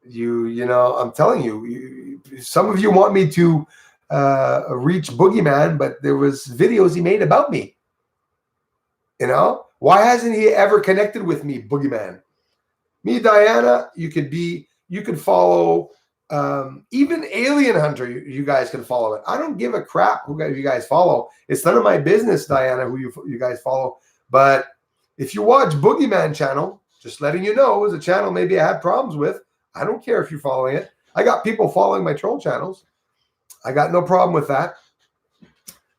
You know, I'm telling you, some of you want me to reach Boogeyman, but there was videos he made about me. You know, why hasn't he ever connected with me, Boogeyman? Me, Diana, you could follow, even Alien Hunter, you guys can follow it. I don't give a crap who you guys follow. It's none of my business, Diana, who you guys follow. But if you watch Boogeyman channel, just letting you know, is a channel maybe I had problems with. I don't care if you're following it. I got people following my troll channels. I got no problem with that.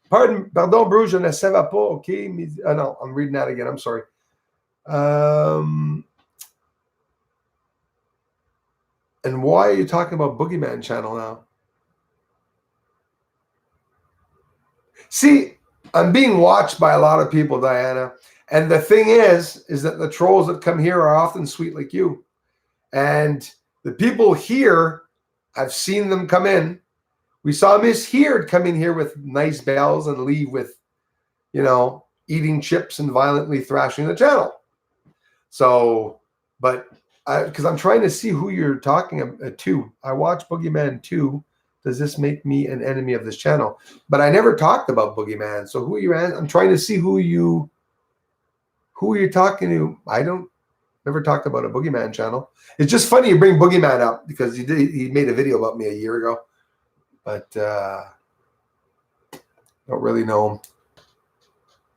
Pardon, Bruce, je ne savais pas. Okay, no, I'm reading that again. I'm sorry. And why are you talking about Boogeyman channel now? See, I'm being watched by a lot of people, Diana. And the thing is that the trolls that come here are often sweet like you. And the people here, I've seen them come in. We saw Miss Heard come in here with nice bells and leave with, you know, eating chips and violently thrashing the channel. So, but because I'm trying to see who you're talking to. I watched Boogeyman 2. Does this make me an enemy of this channel? But I never talked about Boogeyman. So who are you? I'm trying to see who you're talking to. I don't. Never talked about a Boogeyman channel. It's just funny you bring Boogeyman up because he made a video about me a year ago. But don't really know him.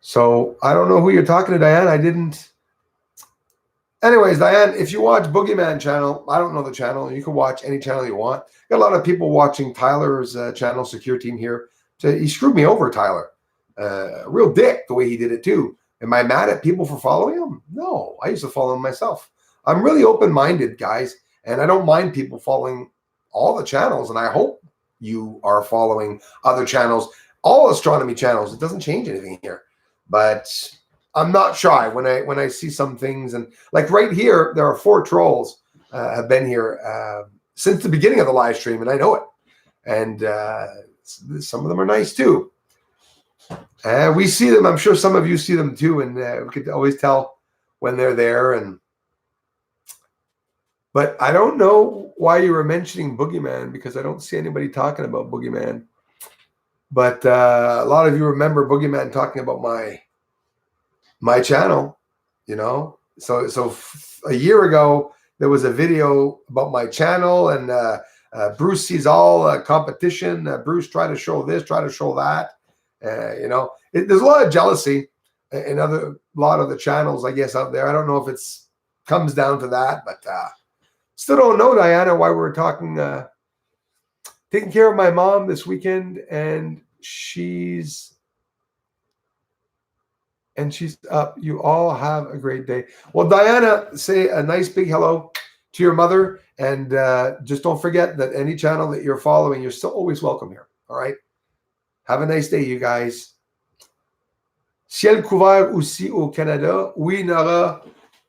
So I don't know who you're talking to, Diane. I didn't. Anyways, Diane, if you watch Boogeyman channel, I don't know the channel. You can watch any channel you want. Got a lot of people watching Tyler's channel, Secure Team here. So he screwed me over, Tyler. Real dick the way he did it too. Am I mad at people for following him? No, I used to follow him myself. I'm really open-minded, guys, and I don't mind people following all the channels, and I hope you are following other channels, all astronomy channels. It doesn't change anything here. But I'm not shy when I see some things. And like right here, there are 4 trolls have been here since the beginning of the live stream, and I know it. And some of them are nice too. We see them. I'm sure some of you see them too, and we could always tell when they're there. But I don't know why you were mentioning Boogeyman because I don't see anybody talking about Boogeyman. But a lot of you remember Boogeyman talking about my channel, you know. So a year ago there was a video about my channel, and Bruce sees all competition. Bruce try to show this, try to show that. You know, there's a lot of jealousy in a lot of the channels, I guess, out there. I don't know if it's comes down to that, but still don't know, Diana, why we're talking. Taking care of my mom this weekend, and she's up. You all have a great day. Well, Diana, say a nice big hello to your mother, and just don't forget that any channel that you're following, you're still always welcome here. All right. Have a nice day, you guys. Ciel couvert aussi au Canada. Oui, Nora,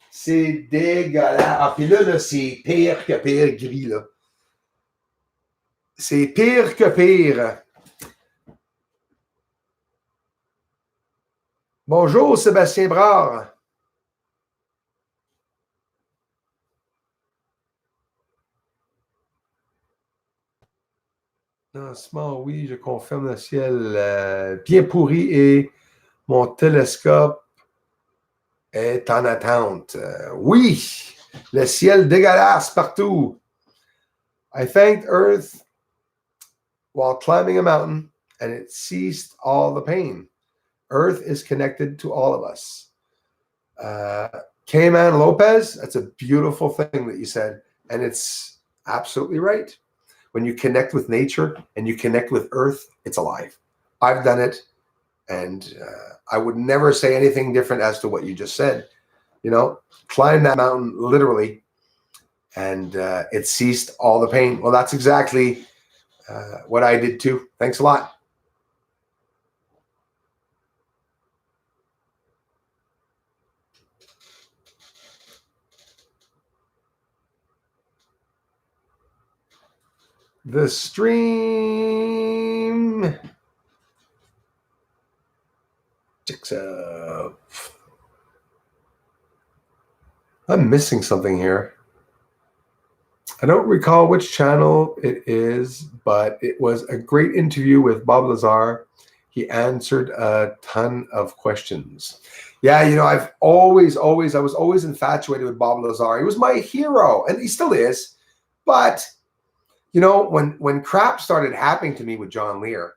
c'est dégueulasse. Ah, puis là, c'est pire que pire gris, là. C'est pire que pire. Bonjour, Sébastien Brard. En ce moment, oui, je confirme le ciel bien pourri et mon télescope est en attente. Oui, le ciel dégueulasse partout. I thanked Earth while climbing a mountain, and it ceased all the pain. Earth is connected to all of us. Cayman Lopez, that's a beautiful thing that you said, and it's absolutely right. When you connect with nature and you connect with Earth, it's alive. I've done it, and I would never say anything different as to what you just said. You know, climb that mountain literally, and it ceased all the pain. Well, that's exactly what I did too. Thanks a lot. The stream checks up. I'm missing something here. I don't recall which channel it is, but it was a great interview with Bob Lazar. He answered a ton of questions. Yeah, I was always infatuated with Bob Lazar. He was my hero, and he still is. But when crap started happening to me with John Lear,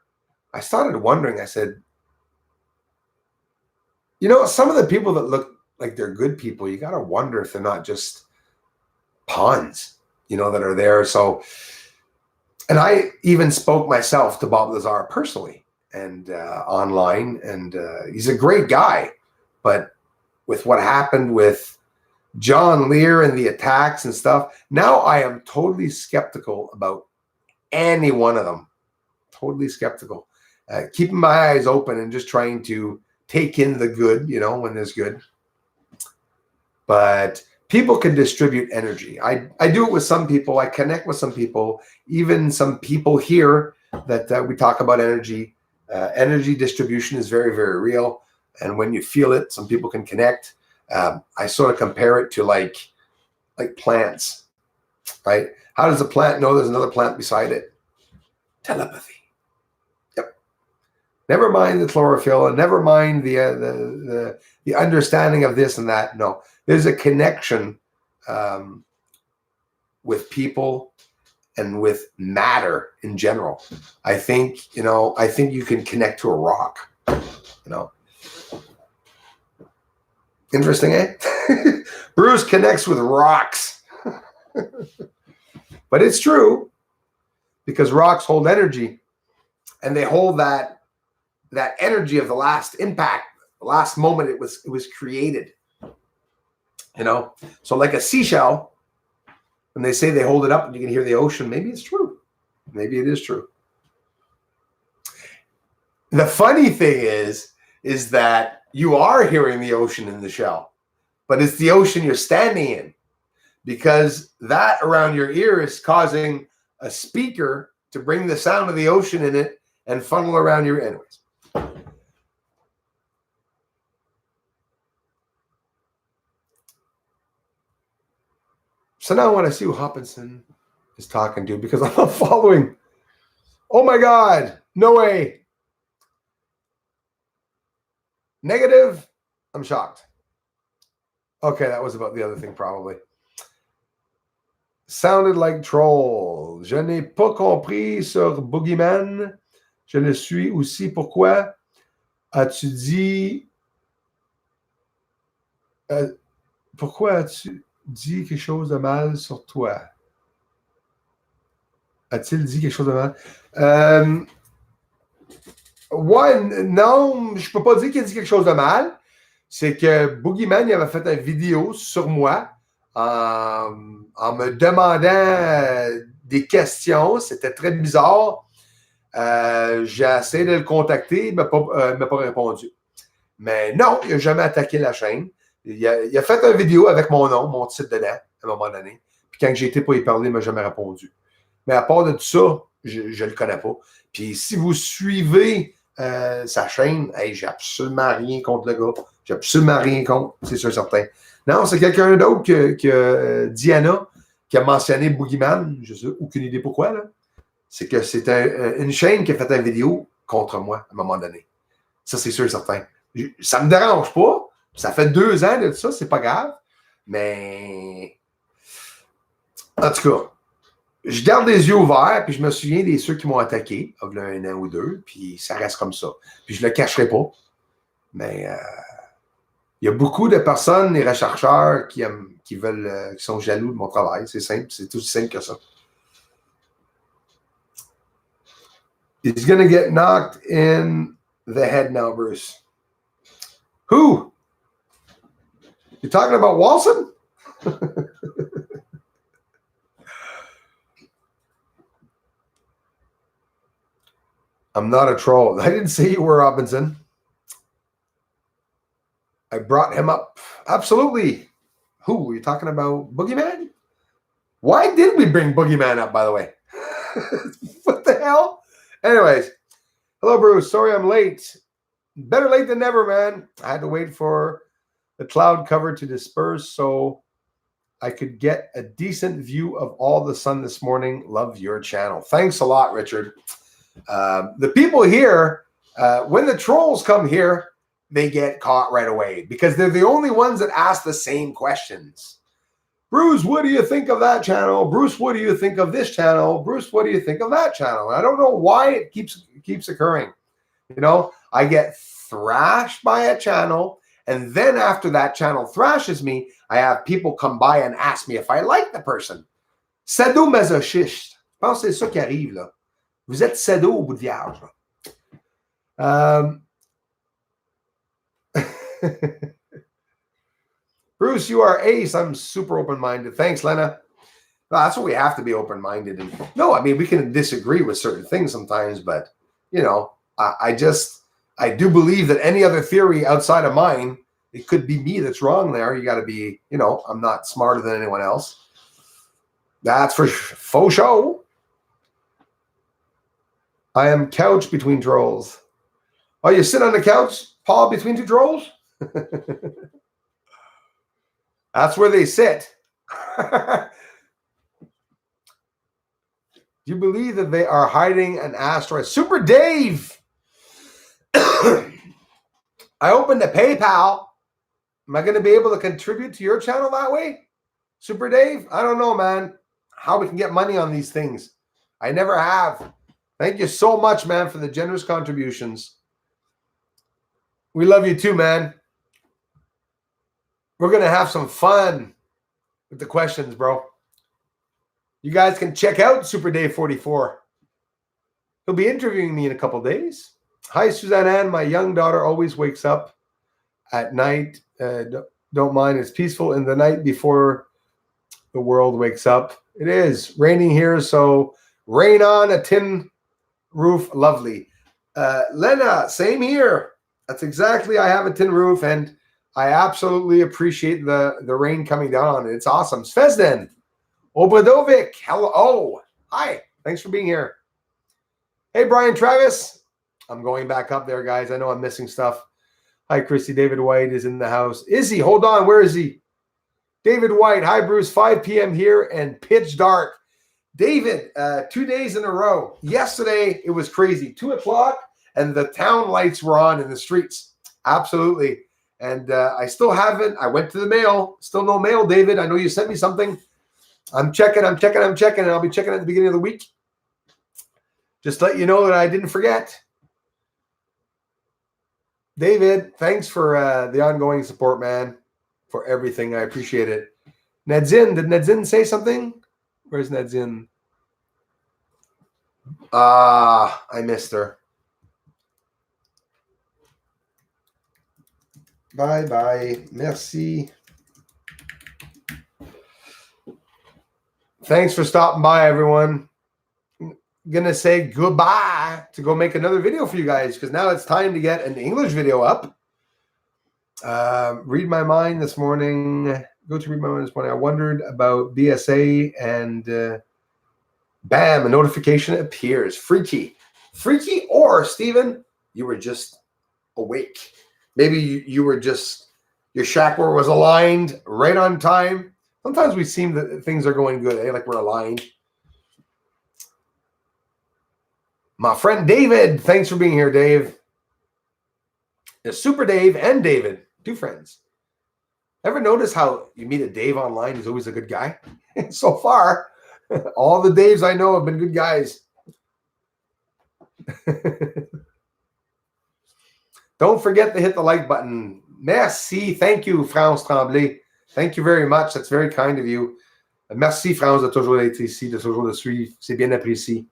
I started wondering. I said, some of the people that look like they're good people, you got to wonder if they're not just pawns, that are there. So, and I even spoke myself to Bob Lazar personally and online, and he's a great guy. But with what happened with John Lear and the attacks and stuff, now I am totally skeptical about any one of them. Totally skeptical. Keeping my eyes open and just trying to take in the good, when there's good. But people can distribute energy. I do it with some people. I connect with some people, even some people here that we talk about energy. Energy distribution is very, very real. And when you feel it, some people can connect. I sort of compare it to like plants, right? How does a plant know there's another plant beside it? Telepathy. Yep. Never mind the chlorophyll, and never mind the understanding of this and that. No, there's a connection with people and with matter in general. I think you can connect to a rock. Interesting, eh? Bruce connects with rocks. But it's true, because rocks hold energy, and they hold that energy of the last impact, the last moment it was created. So like a seashell, when they say they hold it up and you can hear the ocean, maybe it's true. Maybe it is true. The funny thing is that you are hearing the ocean in the shell, but it's the ocean you're standing in, because that around your ear is causing a speaker to bring the sound of the ocean in it and funnel around your ear. Anyways. So now I want to see who Hopkinson is talking to, because I'm not following. Oh my God, no way. Negative? I'm shocked. Okay, that was about the other thing probably. Sounded like troll. Je n'ai pas compris sur Boogeyman. Je le suis aussi. Pourquoi as-tu dit... pourquoi as-tu dit quelque chose de mal sur toi? A-t-il dit quelque chose de mal? Ouais, non, je peux pas dire qu'il a dit quelque chose de mal. C'est que Boogeyman, il avait fait une vidéo sur moi en me demandant des questions. C'était très bizarre. J'ai essayé de le contacter, il m'a pas répondu. Mais non, il n'a jamais attaqué la chaîne. Il a fait une vidéo avec mon nom, mon titre dedans, à un moment donné. Puis quand j'ai été pour y parler, il ne m'a jamais répondu. Mais à part de tout ça, je ne le connais pas. Puis si vous suivez sa chaîne, hey, j'ai absolument rien contre le gars. J'ai absolument rien contre, c'est sûr certain. Non, c'est quelqu'un d'autre que Diana qui a mentionné Boogeyman. Je n'ai aucune idée pourquoi. Là. C'est que c'est une chaîne qui a fait une vidéo contre moi à un moment donné. Ça, c'est sûr certain. Ça ne me dérange pas. Ça fait 2 ans de ça, c'est pas grave. Mais en tout cas, je garde les yeux ouverts, puis je me souviens des ceux qui m'ont attaqué, il y a 1 an ou 2, puis ça reste comme ça. Puis je le cacherai pas. Mais il y a beaucoup de personnes, les rechercheurs, qui sont jaloux de mon travail. C'est simple, c'est aussi simple que ça. He's gonna get knocked in the head now, Bruce. Who? You talking about Walson? I'm not a troll. I didn't say you were, Robinson. I brought him up. Absolutely. Who were you talking about? Boogeyman? Why did we bring Boogeyman up, by the way? What the hell? Anyways, hello, Bruce. Sorry I'm late. Better late than never, man. I had to wait for the cloud cover to disperse so I could get a decent view of all the sun this morning. Love your channel. Thanks a lot, Richard. The people here, when the trolls come here, they get caught right away because they're the only ones that ask the same questions. Bruce, what do you think of that channel? Bruce, what do you think of this channel? Bruce, what do you think of that channel? And I don't know why it keeps occurring. You know, I get thrashed by a channel, and then after that channel thrashes me, I have people come by and ask me if I like the person. Sadomasochiste. Je pense que c'est ça qui arrive, là. Vous êtes sado au bout de vierge. Bruce, you are ace. I'm super open-minded. Thanks, Lena. Well, that's what we have to be open-minded. And no, I mean, we can disagree with certain things sometimes, but, you know, I do believe that any other theory outside of mine, it could be me that's wrong there. You got to be, you know, I'm not smarter than anyone else. That's for faux show. I am couch between trolls. Oh, you sit on the couch, Paul, between two trolls? That's where they sit. Do you believe that they are hiding an asteroid? Super Dave! I opened a PayPal. Am I going to be able to contribute to your channel that way? Super Dave? I don't know, man. How we can get money on these things. I never have. Thank you so much, man, for the generous contributions. We love you too, man. We're going to have some fun with the questions, bro. You guys can check out Super Dave 44. He'll be interviewing me in a couple days. Hi, Suzanne Ann. My young daughter always wakes up at night. Don't mind. It's peaceful in the night before the world wakes up. It is raining here, so rain on a tin roof. Lovely. Lena, same here. That's exactly. I have a tin roof, and I absolutely appreciate the rain coming down on it. It's awesome. Svezden, Obradovic, hello. Oh, hi. Thanks for being here. Hey, Brian Travis. I'm going back up there, guys. I know I'm missing stuff. Hi, Christy. David White is in the house. Is he? Hold on. Where is he? David White. Hi, Bruce. 5 p.m. here and pitch dark. David, 2 days in a row. Yesterday, it was crazy. 2 o'clock, and the town lights were on in the streets. Absolutely. And I still haven't. I went to the mail. Still no mail, David. I know you sent me something. I'm checking, and I'll be checking at the beginning of the week. Just let you know that I didn't forget. David, thanks for the ongoing support, man, for everything. I appreciate it. Nedzin, did Nedzin say something? Where's Nedzin? I missed her. Bye-bye. Merci. Thanks for stopping by, everyone. I'm going to say goodbye to go make another video for you guys because now it's time to get an English video up. Read my mind this morning. Go to read my mind this morning. I wondered about BSA and bam, a notification appears. Freaky. Freaky, or Steven, you were just awake. Maybe you were just, your chakra was aligned right on time. Sometimes we seem that things are going good, eh? Like we're aligned. My friend David, thanks for being here, Dave. There's Super Dave and David, 2 friends. Ever notice how you meet a Dave online who's always a good guy? So far, all the Daves I know have been good guys. Don't forget to hit the like button. Merci. Thank you, France Tremblay. Thank you very much. That's very kind of you. Merci, France, de toujours être ici, de toujours le suivre. C'est bien apprécié.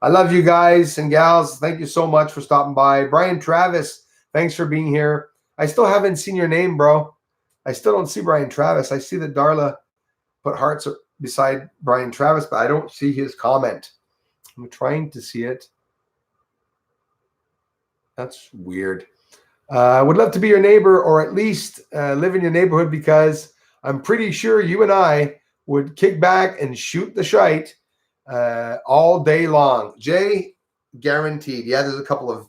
I love you guys and gals. Thank you so much for stopping by. Brian Travis, thanks for being here. I still haven't seen your name, bro. I still don't see Brian Travis. I see that Darla put hearts beside Brian Travis, but I don't see his comment. I'm trying to see it. That's weird. Would love to be your neighbor or at least live in your neighborhood because I'm pretty sure you and I would kick back and shoot the shite all day long. Jay, guaranteed. Yeah, there's a couple of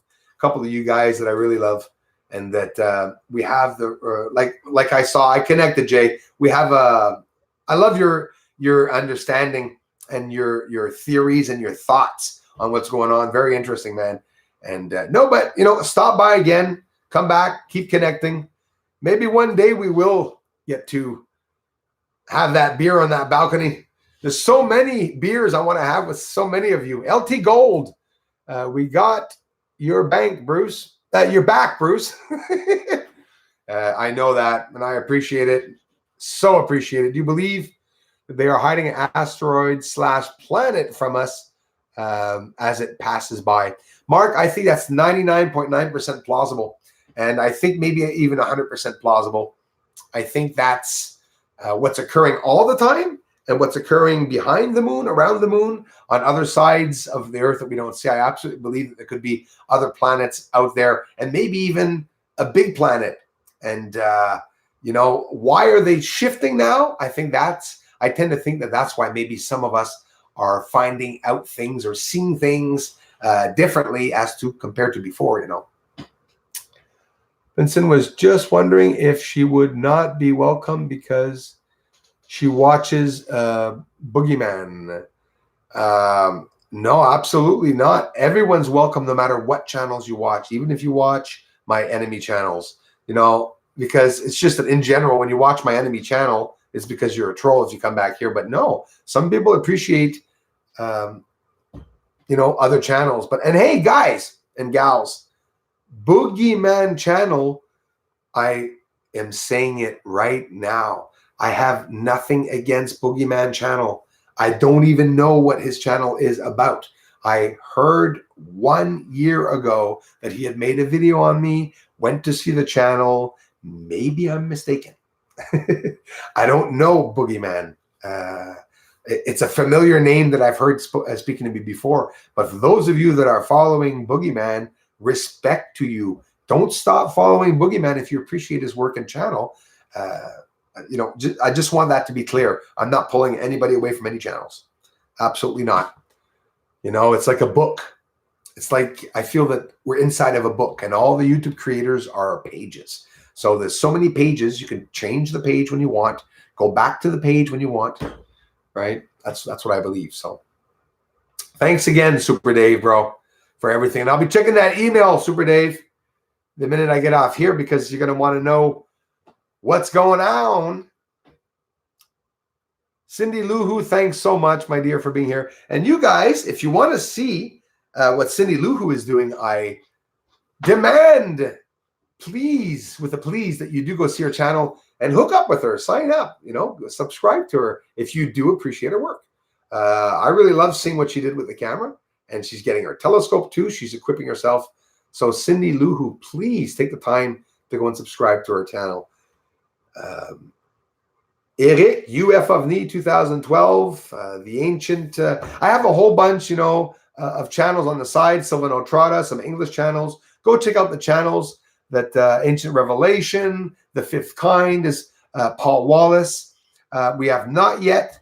you guys that I really love, and that we have the like I saw. I connected, Jay. We have I love your understanding and your theories and your thoughts on what's going on. Very interesting, man. And no, but stop by again. Come back, keep connecting. Maybe one day we will get to have that beer on that balcony. There's so many beers I want to have with so many of you. LT Gold, we got your bank, Bruce. Your back, Bruce. I know that, and I appreciate it. So appreciate it. Do you believe that they are hiding an asteroid/planet from us as it passes by? Mark, I think that's 99.9% plausible. And I think maybe even 100% plausible. I think that's what's occurring all the time and what's occurring behind the moon, around the moon, on other sides of the Earth that we don't see. I absolutely believe that there could be other planets out there and maybe even a big planet. And, why are they shifting now? I tend to think that that's why maybe some of us are finding out things or seeing things differently as to compared to before, Vincent was just wondering if she would not be welcome because she watches Boogeyman. No, absolutely not. Everyone's welcome no matter what channels you watch, even if you watch my enemy channels, because it's just that in general, when you watch my enemy channel, it's because you're a troll if you come back here. But no, some people appreciate, other channels. And hey, guys and gals, Boogeyman channel, I am saying it right now. I have nothing against Boogeyman channel. I don't even know what his channel is about. I heard 1 year ago that he had made a video on me, went to see the channel. Maybe I'm mistaken. I don't know Boogeyman. It's a familiar name that I've heard speaking to me before. But for those of you that are following Boogeyman, respect to you. Don't stop following Boogeyman if you appreciate his work and channel. I just want that to be clear. I'm not pulling anybody away from any channels. Absolutely not. It's like a book. It's like I feel that we're inside of a book, and all the YouTube creators are pages. So there's so many pages. You can change the page when you want. Go back to the page when you want. Right? That's what I believe. So thanks again, Super Dave, bro, for everything. And I'll be checking that email, Super Dave, the minute I get off here, because you're going to want to know what's going on. Cindy Luhu, thanks so much, my dear, for being here. And you guys, if you want to see what Cindy Luhu is doing, I demand, please, with a please, that you do go see her channel and hook up with her. Sign up, subscribe to her if you do appreciate her work. I really love seeing what she did with the camera. And she's getting her telescope too. She's equipping herself. So Cindy Luhu, please take the time to go and subscribe to her channel. Eric, UF OVNI 2012, the ancient. I have a whole bunch, of channels on the side. Silvano Trotta, some English channels. Go check out the channels that Ancient Revelation, The Fifth Kind is Paul Wallace. We have not yet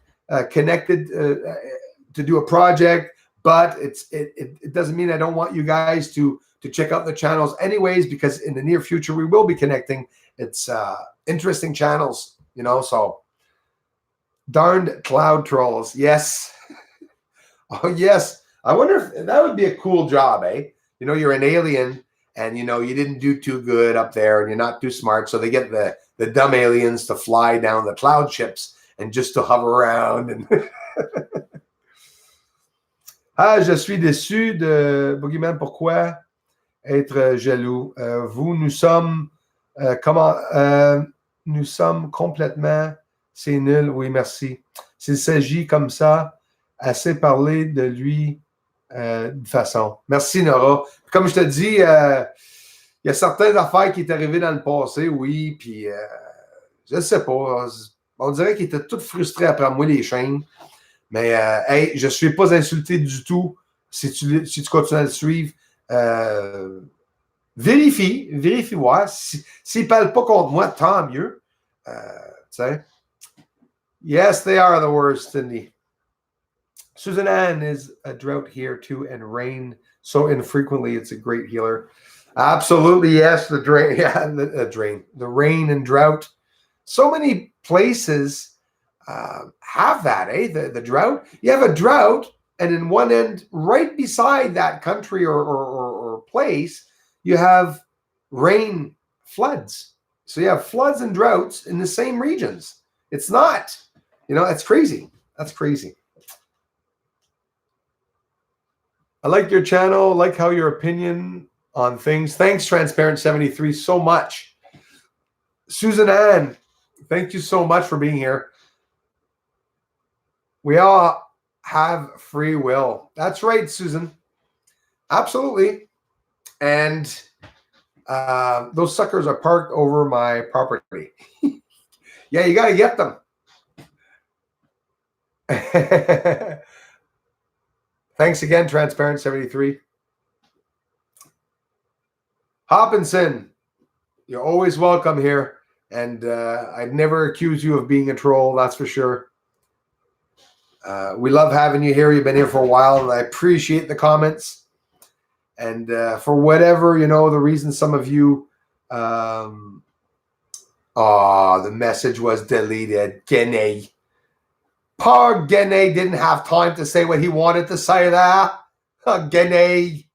connected to do a project. But it doesn't mean I don't want you guys to check out the channels anyways, because in the near future we will be connecting. It's interesting channels, so darned cloud trolls. Yes. Oh, yes. I wonder if that would be a cool job, eh? You're an alien and, you didn't do too good up there and you're not too smart. So they get the dumb aliens to fly down the cloud ships and just to hover around and... Ah, je suis déçu de Boogeyman. Pourquoi être jaloux? Nous sommes nous sommes complètement, c'est nul. Oui, merci. S'il s'agit comme ça, assez parler de lui de façon. Merci, Nora. Comme je te dis, il y a certaines affaires qui est arrivées dans le passé, oui, puis je ne sais pas. On dirait qu'il était tout frustré après moi, les chaînes. Mais, hey, je ne suis pas insulté du tout si tu continues à le suivre. Vérifie, ouais. S'ils parlent pas contre moi, tant mieux. Yes, they are the worst, Cindy. Susan Ann is a drought here too, and rain so infrequently. It's a great healer. Absolutely, yes. The drain, yeah, the rain and drought. So many places have that, eh? The drought. You have a drought, and in one end, right beside that country or place, you have rain floods. So you have floods and droughts in the same regions. It's not, that's crazy. That's crazy. I like your channel, like how your opinion on things. Thanks, Transparent73, so much. Susan Ann, thank you so much for being here. We all have free will. That's right, Susan. Absolutely. And those suckers are parked over my property. Yeah, you got to get them. Thanks again, Transparent73. Hopkinson, you're always welcome here. And I'd never accuse you of being a troll, that's for sure. We love having you here. You've been here for a while, and I appreciate the comments. And for whatever, the reason some of you, the message was deleted. Guinea. Poor Guinea didn't have time to say what he wanted to say there. Guinea.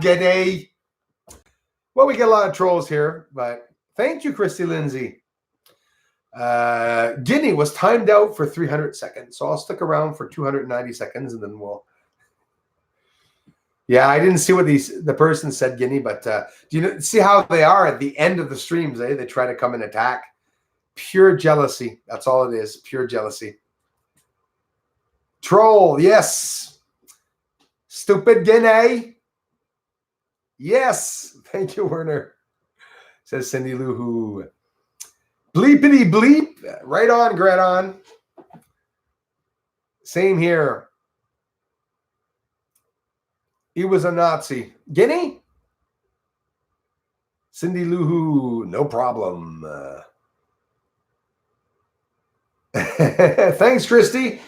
Guinea. Well, we get a lot of trolls here, but thank you, Christy Lindsay. Guinea was timed out for 300 seconds, so I'll stick around for 290 seconds, and then we'll. Yeah, I didn't see what the person said, Guinea, but do you see how they are at the end of the streams? They try to come and attack. Pure jealousy. That's all it is. Pure jealousy. Troll, yes. Stupid Guinea. Yes. Thank you, Werner. Says Cindy Lou Who. Bleepity bleep. Right on, Greton. Same here. He was a Nazi. Guinea? Cindy Lou Who. No problem. Thanks, Christy.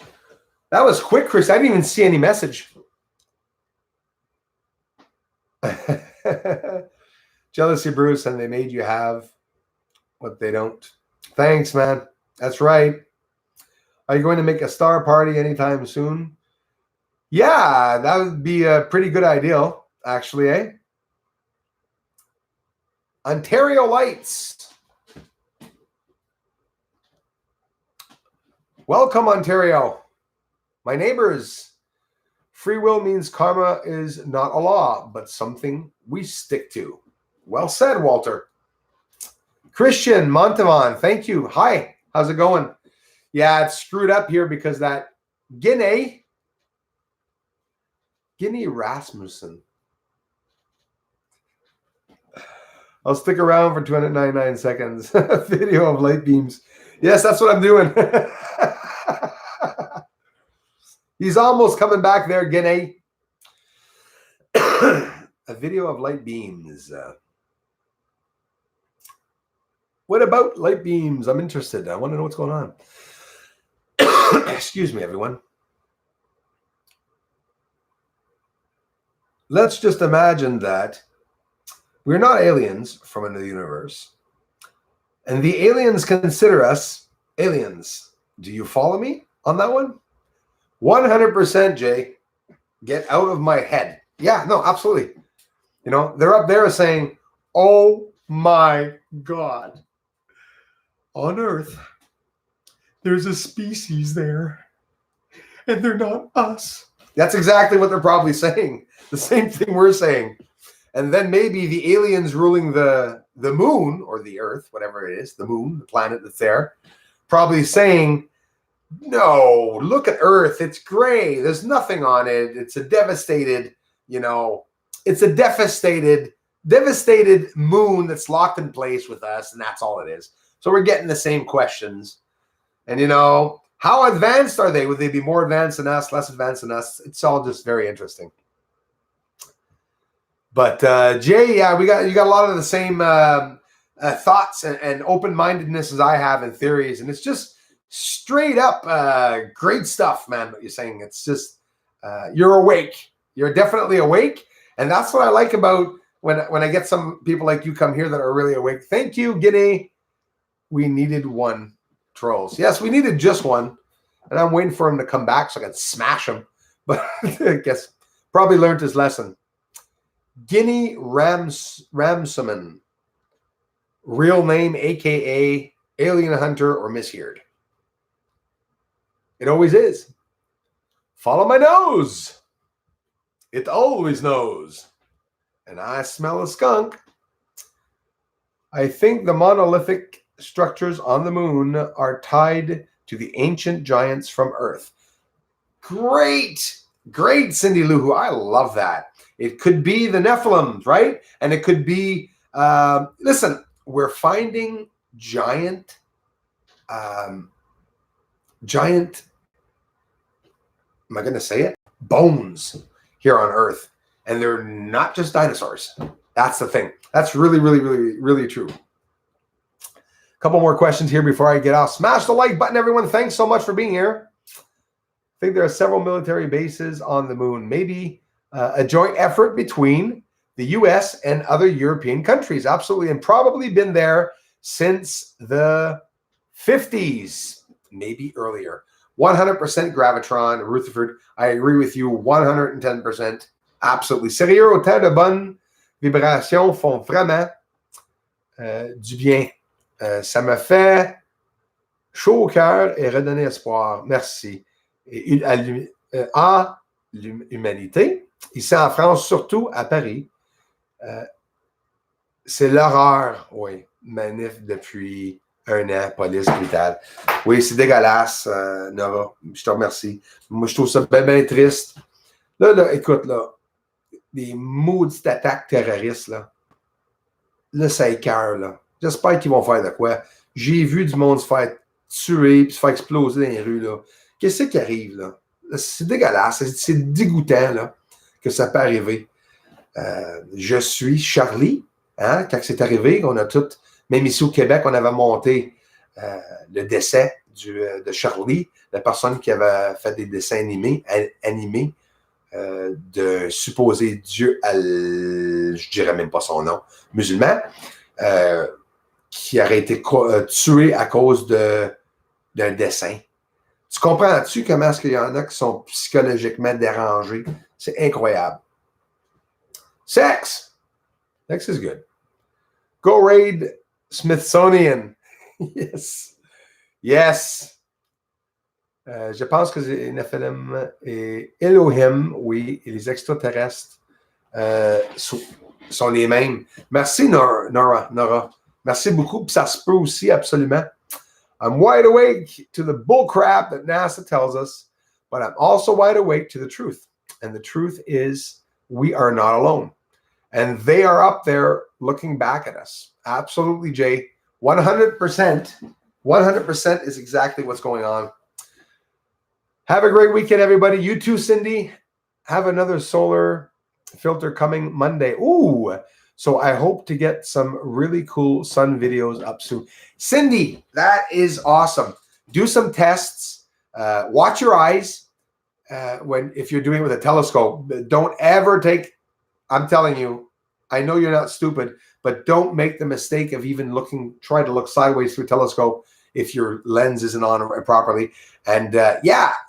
That was quick, Chris. I didn't even see any message. Jealousy, Bruce, and they made you have what they don't. Thanks, man. That's right. Are you going to make a star party anytime soon? Yeah, that would be a pretty good idea, actually, eh? Ontario Lights. Welcome, Ontario. My neighbors. Free will means karma is not a law, but something we stick to. Well said, Walter. Christian Montevan, thank you. Hi, how's it going? Yeah, it's screwed up here because that Guinea Rasmussen. I'll stick around for 299 seconds. Video of light beams. Yes, that's what I'm doing. He's almost coming back there, Guinea. A video of light beams. What about light beams? I'm interested. I want to know what's going on. Excuse me, everyone. Let's just imagine that we're not aliens from another universe, and the aliens consider us aliens. Do you follow me on that one? 100%, Jay. Get out of my head. Yeah, no, absolutely. They're up there saying, oh my God. On Earth, there's a species there, and they're not us. That's exactly what they're probably saying. The same thing we're saying. And then maybe the aliens ruling the moon or the Earth, whatever it is, the moon, the planet that's there, probably saying, no, look at Earth. It's gray. There's nothing on it. It's a devastated, it's a devastated moon that's locked in place with us, and that's all it is. So we're getting the same questions. And, how advanced are they? Would they be more advanced than us, less advanced than us? It's all just very interesting. But Jay, yeah, you got a lot of the same thoughts and open-mindedness as I have and theories, and it's just straight up great stuff, man. What you're saying, it's just you're awake. You're definitely awake, and that's what I like about when I get some people like you come here that are really awake. Thank you, Guinea. We needed one, trolls. Yes, we needed just one, and I'm waiting for him to come back so I can smash him. But I guess probably learned his lesson. Guinea Ramsaman, real name, aka Alien Hunter or Misheard. It always is. Follow my nose. It always knows. And I smell a skunk. I think the monolithic structures on the moon are tied to the ancient giants from Earth. Great, Cindy Lou, who I love that. It could be the Nephilims, right? And it could be, listen, we're finding giant, am I going to say it? Bones here on Earth. And they're not just dinosaurs. That's the thing. That's really, really, really, really true. A couple more questions here before I get off. Smash the like button, everyone. Thanks so much for being here. I think there are several military bases on the moon. Maybe a joint effort between the U.S. and other European countries. Absolutely. And probably been there since the 50s, maybe earlier. 100% Gravitron, Rutherford. I agree with you 110%. Absolutely. Sérieux, autant de bonnes vibrations font vraiment du bien. Ça me fait chaud au cœur et redonner espoir. Merci. Et à l'humanité, ici en France, surtout à Paris, c'est l'horreur. Oui, manif depuis 1 an, police brutale. Oui, c'est dégueulasse, Nora. Je te remercie. Moi, je trouve ça bien, bien triste. Là, écoute, là, des maudites attaques terroristes, là, ça écoeure, là. J'espère qu'ils vont faire de quoi. J'ai vu du monde se faire tuer puis se faire exploser dans les rues, là. Qu'est-ce qui arrive, là? C'est dégueulasse. C'est dégoûtant, là, que ça peut arriver. Je suis Charlie, hein, quand c'est arrivé, on a tout, même ici au Québec, on avait monté le décès de Charlie, la personne qui avait fait des dessins animés de supposé Dieu, je dirais même pas son nom, musulman, qui aurait été tué à cause d'un dessin. Tu comprends-tu comment est-ce qu'il y en a qui sont psychologiquement dérangés? C'est incroyable. Sex is good. Go raid Smithsonian. Yes. Je pense que les Nephilim et Elohim, oui, et les extraterrestres sont les mêmes. Merci, Nora. Merci beaucoup. Puis ça se peut aussi, absolument. I'm wide awake to the bullcrap that NASA tells us, but I'm also wide awake to the truth. And the truth is we are not alone. And they are up there looking back at us. Absolutely, Jay. 100%. 100% is exactly what's going on. Have a great weekend, everybody. You too, Cindy. Have another solar filter coming Monday. Ooh. So I hope to get some really cool sun videos up soon. Cindy, that is awesome. Do some tests. Watch your eyes if you're doing it with a telescope. Don't ever take, I'm telling you, I know you're not stupid, but don't make the mistake of even trying to look sideways through a telescope if your lens isn't on properly. And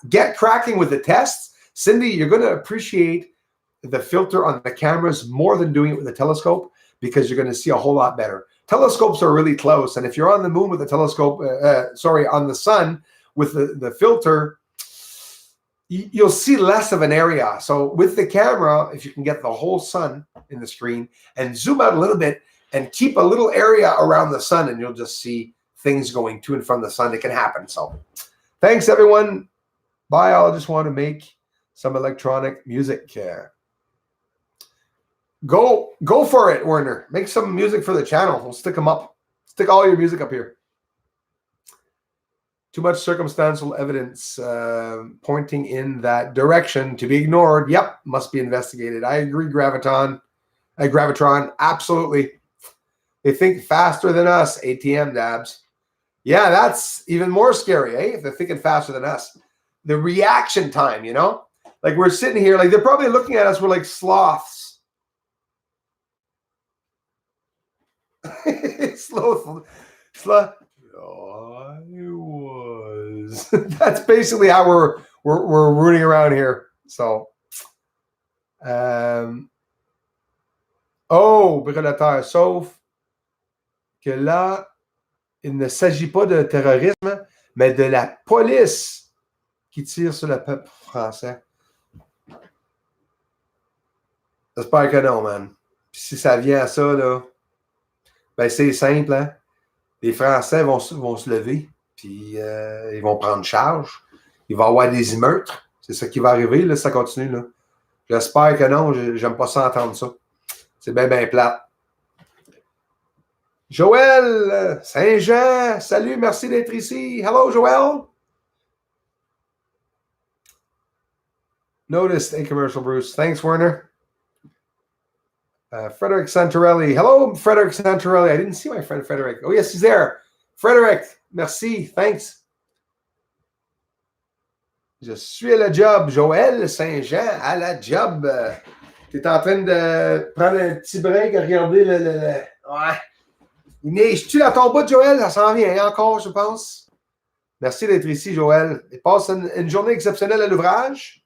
get cracking with the tests. Cindy, you're going to appreciate the filter on the cameras more than doing it with a telescope because you're going to see a whole lot better. Telescopes are really close. And if you're on the moon with a telescope, on the sun with the filter, you'll see less of an area. So with the camera, if you can get the whole sun in the screen and zoom out a little bit and keep a little area around the sun, and you'll just see things going to and from the sun. It can happen. So thanks, everyone. Bye. I just want to make some electronic music. Go for it, Werner. Make some music for the channel. We'll stick them up. Stick all your music up here. Too much circumstantial evidence pointing in that direction to be ignored. Yep, must be investigated. I agree, Graviton. Gravitron, absolutely. They think faster than us, ATM dabs. Yeah, that's even more scary, eh? If they're thinking faster than us. The reaction time, you know? Like we're sitting here, like they're probably looking at us, we're like sloths. Slow. I was. That's basically how we're rooting around here. So, Brûlateur, sauf que là, il ne s'agit pas de terrorisme, mais de la police qui tire sur le peuple français. J'espère que non, man. Puis si ça vient à ça, là, ben c'est simple, hein? Les Français vont se lever, puis ils vont prendre charge. Il va y avoir des émeutes. C'est ça qui va arriver, là, si ça continue, là. J'espère que non. J'aime pas ça entendre ça. C'est bien, bien plate. Joël Saint-Jean, salut, merci d'être ici. Hello, Joël. Noticed a commercial, Bruce. Thanks, Werner. Frederick Santorelli. Hello, Frederick Santorelli. I didn't see my friend Frederick. Oh, yes, he's there. Frederick, merci. Thanks. Je suis à la job. Joël Saint-Jean, à la job. Tu es en train de prendre un petit break à regarder le... Ouais. Il neige-tu dans ton bout, Joël? Ça s'en vient encore, je pense. Merci d'être ici, Joël. Et passe une journée exceptionnelle à l'ouvrage.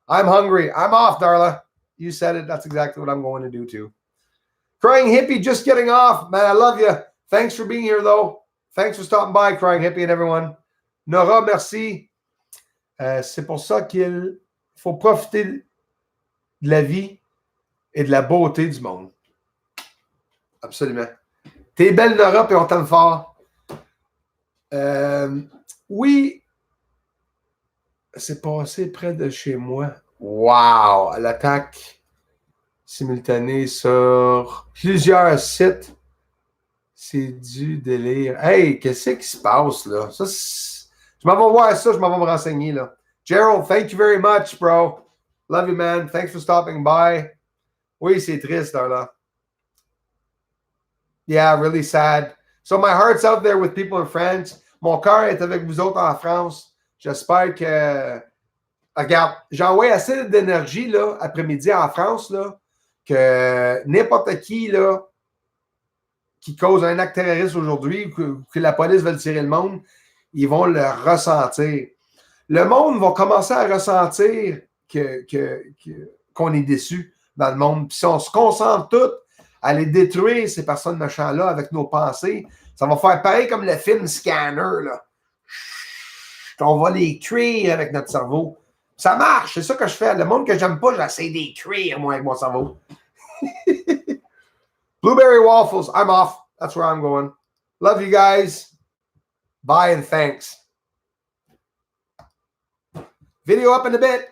I'm hungry. I'm off, Darla. You said it. That's exactly what I'm going to do, too. Crying Hippie, just getting off. Man, I love you. Thanks for being here, though. Thanks for stopping by, Crying Hippie and everyone. Nora, merci. C'est pour ça qu'il faut profiter de la vie et de la beauté du monde. Absolument. T'es belle, Nora, puis on t'aime fort. Oui, c'est passé près de chez moi. Wow! L'attaque simultanée sur plusieurs sites. C'est du délire. Hey, qu'est-ce qui se passe, là? Ça, je m'en vais voir ça, je m'en vais me renseigner, là. Gerald, thank you very much, bro. Love you, man. Thanks for stopping by. Oui, c'est triste, là. Yeah, really sad. So my heart's out there with people in France. Mon cœur est avec vous autres en France. J'espère que... Regarde, j'ai envoyé assez d'énergie, là, après-midi en France, là, que n'importe qui, là, qui cause un acte terroriste aujourd'hui, que la police veut tirer le monde, ils vont le ressentir. Le monde va commencer à ressentir qu'on est déçu dans le monde. Puis si on se concentre tous à aller détruire ces personnes méchantes-là avec nos pensées, ça va faire pareil comme le film Scanner, là. On va les cuire avec notre cerveau. Ça marche, c'est ça que je fais. Le monde que j'aime pas, j'essaie d'écrire, moi, avec mon cerveau. Blueberry waffles, I'm off. That's where I'm going. Love you guys. Bye and thanks. Video up in a bit.